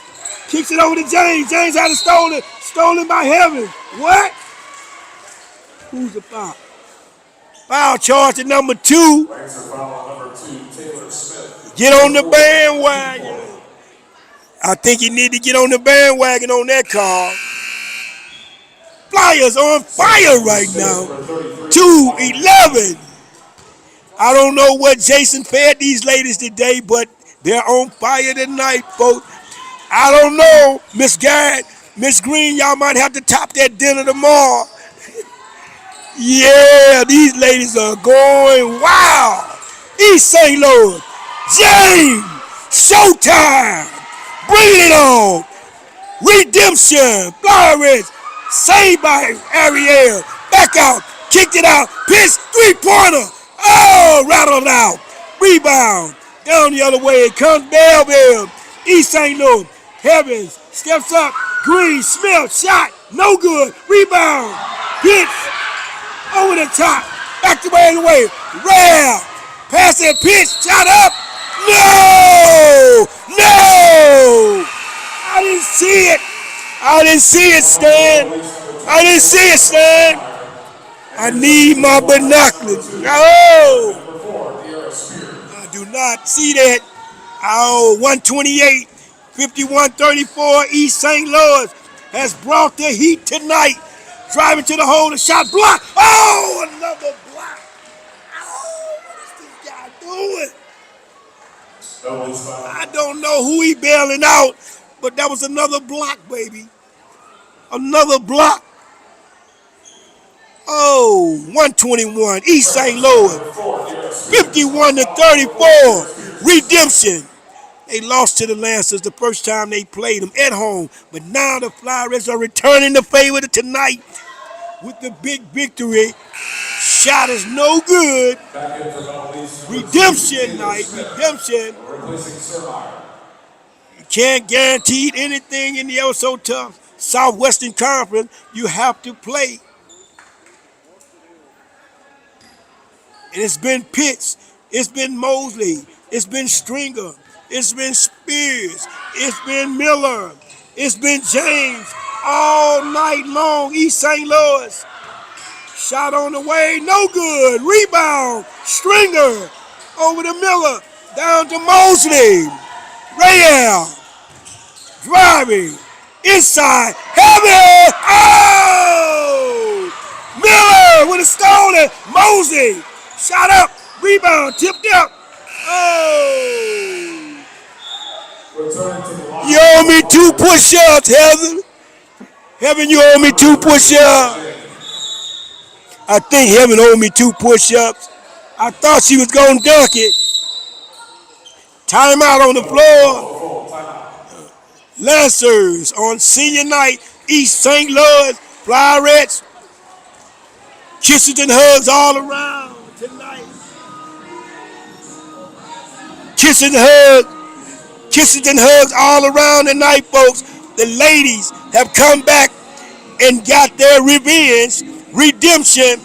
Kicks it over to James. James had it stolen. Stolen by Heaven. What? Who's the foul? Foul charge at number 2. Get on the bandwagon. I think you need to get on the bandwagon on that call. Flyers on fire right now. 2-11. I don't know what Jason fed these ladies today, but they're on fire tonight, folks. I don't know, Miss Garrett, Miss Green, y'all might have to top that dinner tomorrow. Yeah, these ladies are going wild. East St. Louis, James, showtime. Bring it on. Redemption, Flyerettes, saved by Ariel. Back out, kicked it out, pitch, three-pointer. Oh, rattled out. Rebound. Down the other way, it comes Belleville. East St. Louis, Heavens, steps up. Green, Smith, shot, no good. Rebound, pitch, over the top. Back the way. Rare, pass and pitch, shot up. No! I didn't see it. Stan. I need my binoculars. Oh! I do not see that. Oh, 128, 51-34. East St. Louis has brought the heat tonight. Driving to the hole, the shot blocked. Oh, another block. Oh, what is this guy doing? I don't know who he bailing out, but that was another block, baby. Another block. Oh, 121. East St. Louis. 51-34. Redemption. They lost to the Lancers the first time they played them at home, but now the Flyerettes are returning the favor tonight with the big victory. Shot is no good. Redemption night. Redemption. You can't guarantee anything in the ever so tough Southwestern Conference. You have to play. And it's been Pitts. It's been Mosley. It's been Stringer. It's been Spears. It's been Miller. It's been James all night long. East St. Louis. Shot on the way, no good. Rebound, Stringer over to Miller, down to Mosley. Rayel driving inside, heavy. Oh! Miller with a stolen. Mosley shot up, rebound, tipped up. Oh! You owe me 2 push-ups, Heaven. Heaven, you owe me 2 push-ups. I think Heaven owed me 2 push-ups. I thought she was going to dunk it. Timeout on the floor. Lancers on senior night. East St. Louis, Flyerettes. Kisses and hugs all around tonight. Kisses and hugs all around tonight, folks. The ladies have come back and got their revenge. Redemption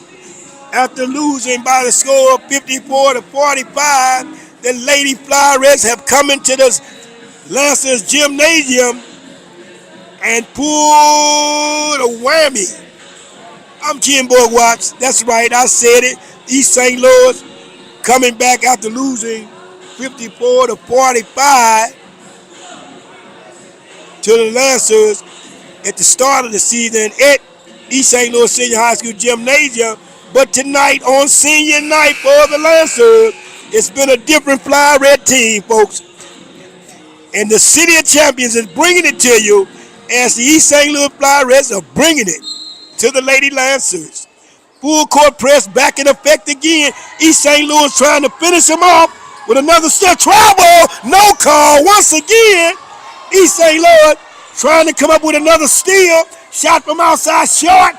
after losing by the score of 54-45. The Lady Flyerettes have come into the Lancers gymnasium and pulled a whammy. I'm Ken Borg Watts. That's right, I said it. East St. Louis coming back after losing 54-45 to the Lancers at the start of the season at East St. Louis Senior High School Gymnasium. But tonight on senior night for the Lancers, it's been a different Flyerette team, folks. And the City of Champions is bringing it to you as the East St. Louis Flyerettes are bringing it to the Lady Lancers. Full court press back in effect again. East St. Louis trying to finish them off with another step. Travel, no call once again. East St. Louis trying to come up with another steal. Shot from outside, short,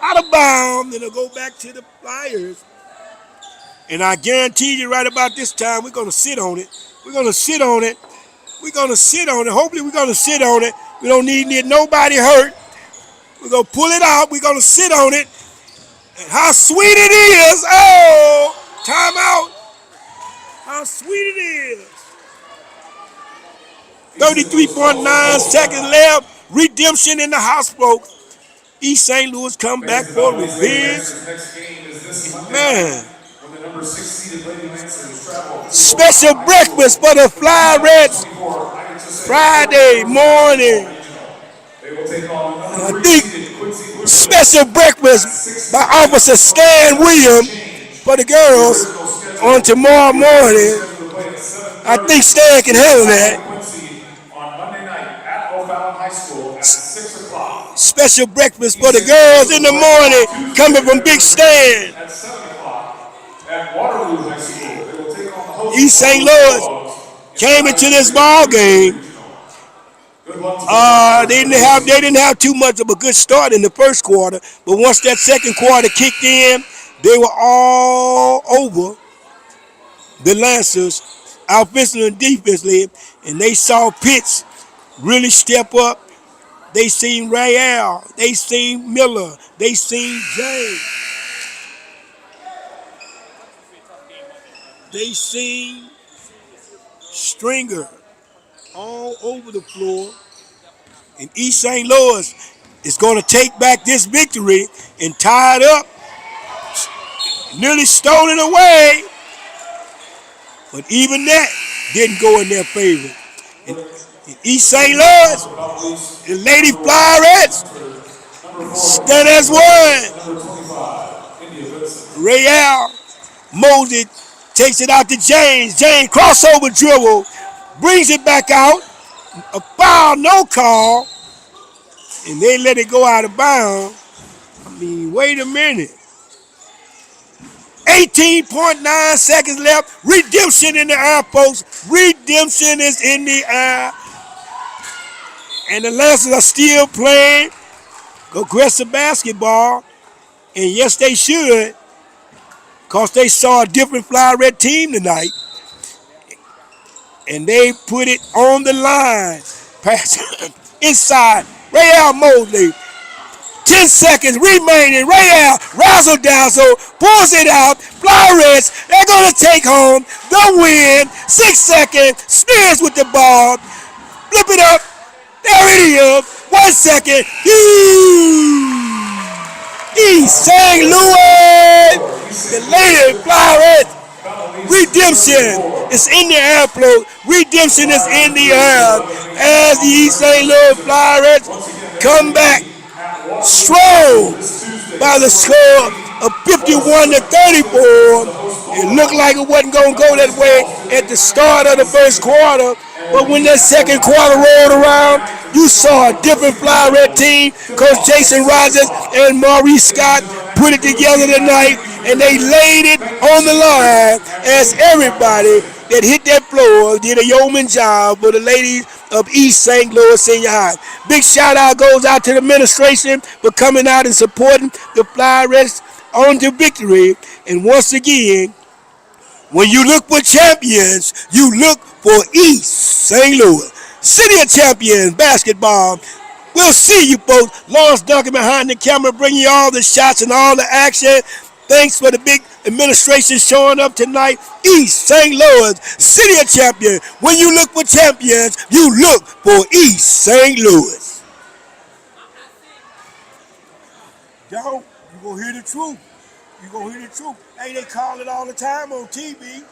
out of bounds. It'll go back to the Flyers. And I guarantee you right about this time, we're going to sit on it. We're going to sit on it. We're going to sit on it. Hopefully we're going to sit on it. We don't need nobody hurt. We're going to pull it out. We're going to sit on it. And how sweet it is. Oh, timeout. How sweet it is. 33.9 seconds left. Redemption in the house, folks. East St. Louis come back for revenge. Next game is this Monday Man. night when the number 6 seeded Lady Lancers travel to Special breakfast for the Flyerettes Friday morning. They will take on the And I number 3 think seeded Quincy Blue special breakfast by Officer Stan Williams for the girls on tomorrow morning. I think Stan can handle that. Quincy on Monday night at O'Fallon High School at 6 o'clock. Special breakfast for the girls in the morning coming from Big Stan. At 7 o'clock at Waterloo High School, they will take on the host East St. Louis came into this ball game. They didn't have too much of a good start in the first quarter, but once that second quarter kicked in, they were all over the Lancers, offensively and defensively, and they saw Pitts really step up. They seen Rayal, they seen Miller, they seen James, they seen Stringer all over the floor. And East St. Louis is going to take back this victory and tie it up, nearly stolen away. But even that didn't go in their favor. In East St. Louis, the Lady Flyerettes stand as one. Rayal Moses takes it out to James. James crossover dribble, brings it back out. A foul, no call, and they let it go out of bounds. I mean, wait a minute. 18.9 seconds left. Redemption in the air, folks. Redemption is in the air. And the Lancers are still playing aggressive basketball. And yes, they should, because they saw a different Flyerette team tonight. And they put it on the line. Pass inside. Rayal Mosley. 10 seconds remaining. Rayal razzle-dazzle, pulls it out. Flyerettes, they're going to take home the win. 6 seconds. Spears with the ball. Flip it up. There it is. 1 second. East St. Louis. The Lady Flyerettes. Redemption is in the air, float. Redemption is in the air as the East St. Louis Flyerettes come back strong by the score of 51 to 34. It looked like it wasn't going to go that way at the start of the first quarter, but when that second quarter rolled around, you saw a different Flyerette team. Coach Jason Rogers and Maurice Scott put it together tonight, and they laid it on the line as everybody that hit that floor did a yeoman job for the ladies of East St. Louis Senior High. Big shout out goes out to the administration for coming out and supporting the Flyerettes on to victory. And once again, when you look for champions, you look for East St. Louis. City of Champions basketball. We'll see you folks. Lawrence Duncan behind the camera bringing you all the shots and all the action. Thanks for the big administration showing up tonight. East St. Louis, City of Champions. When you look for champions, you look for East St. Louis. Yo, you gonna hear the truth. You gonna hear the truth. Hey, they call it all the time on TV.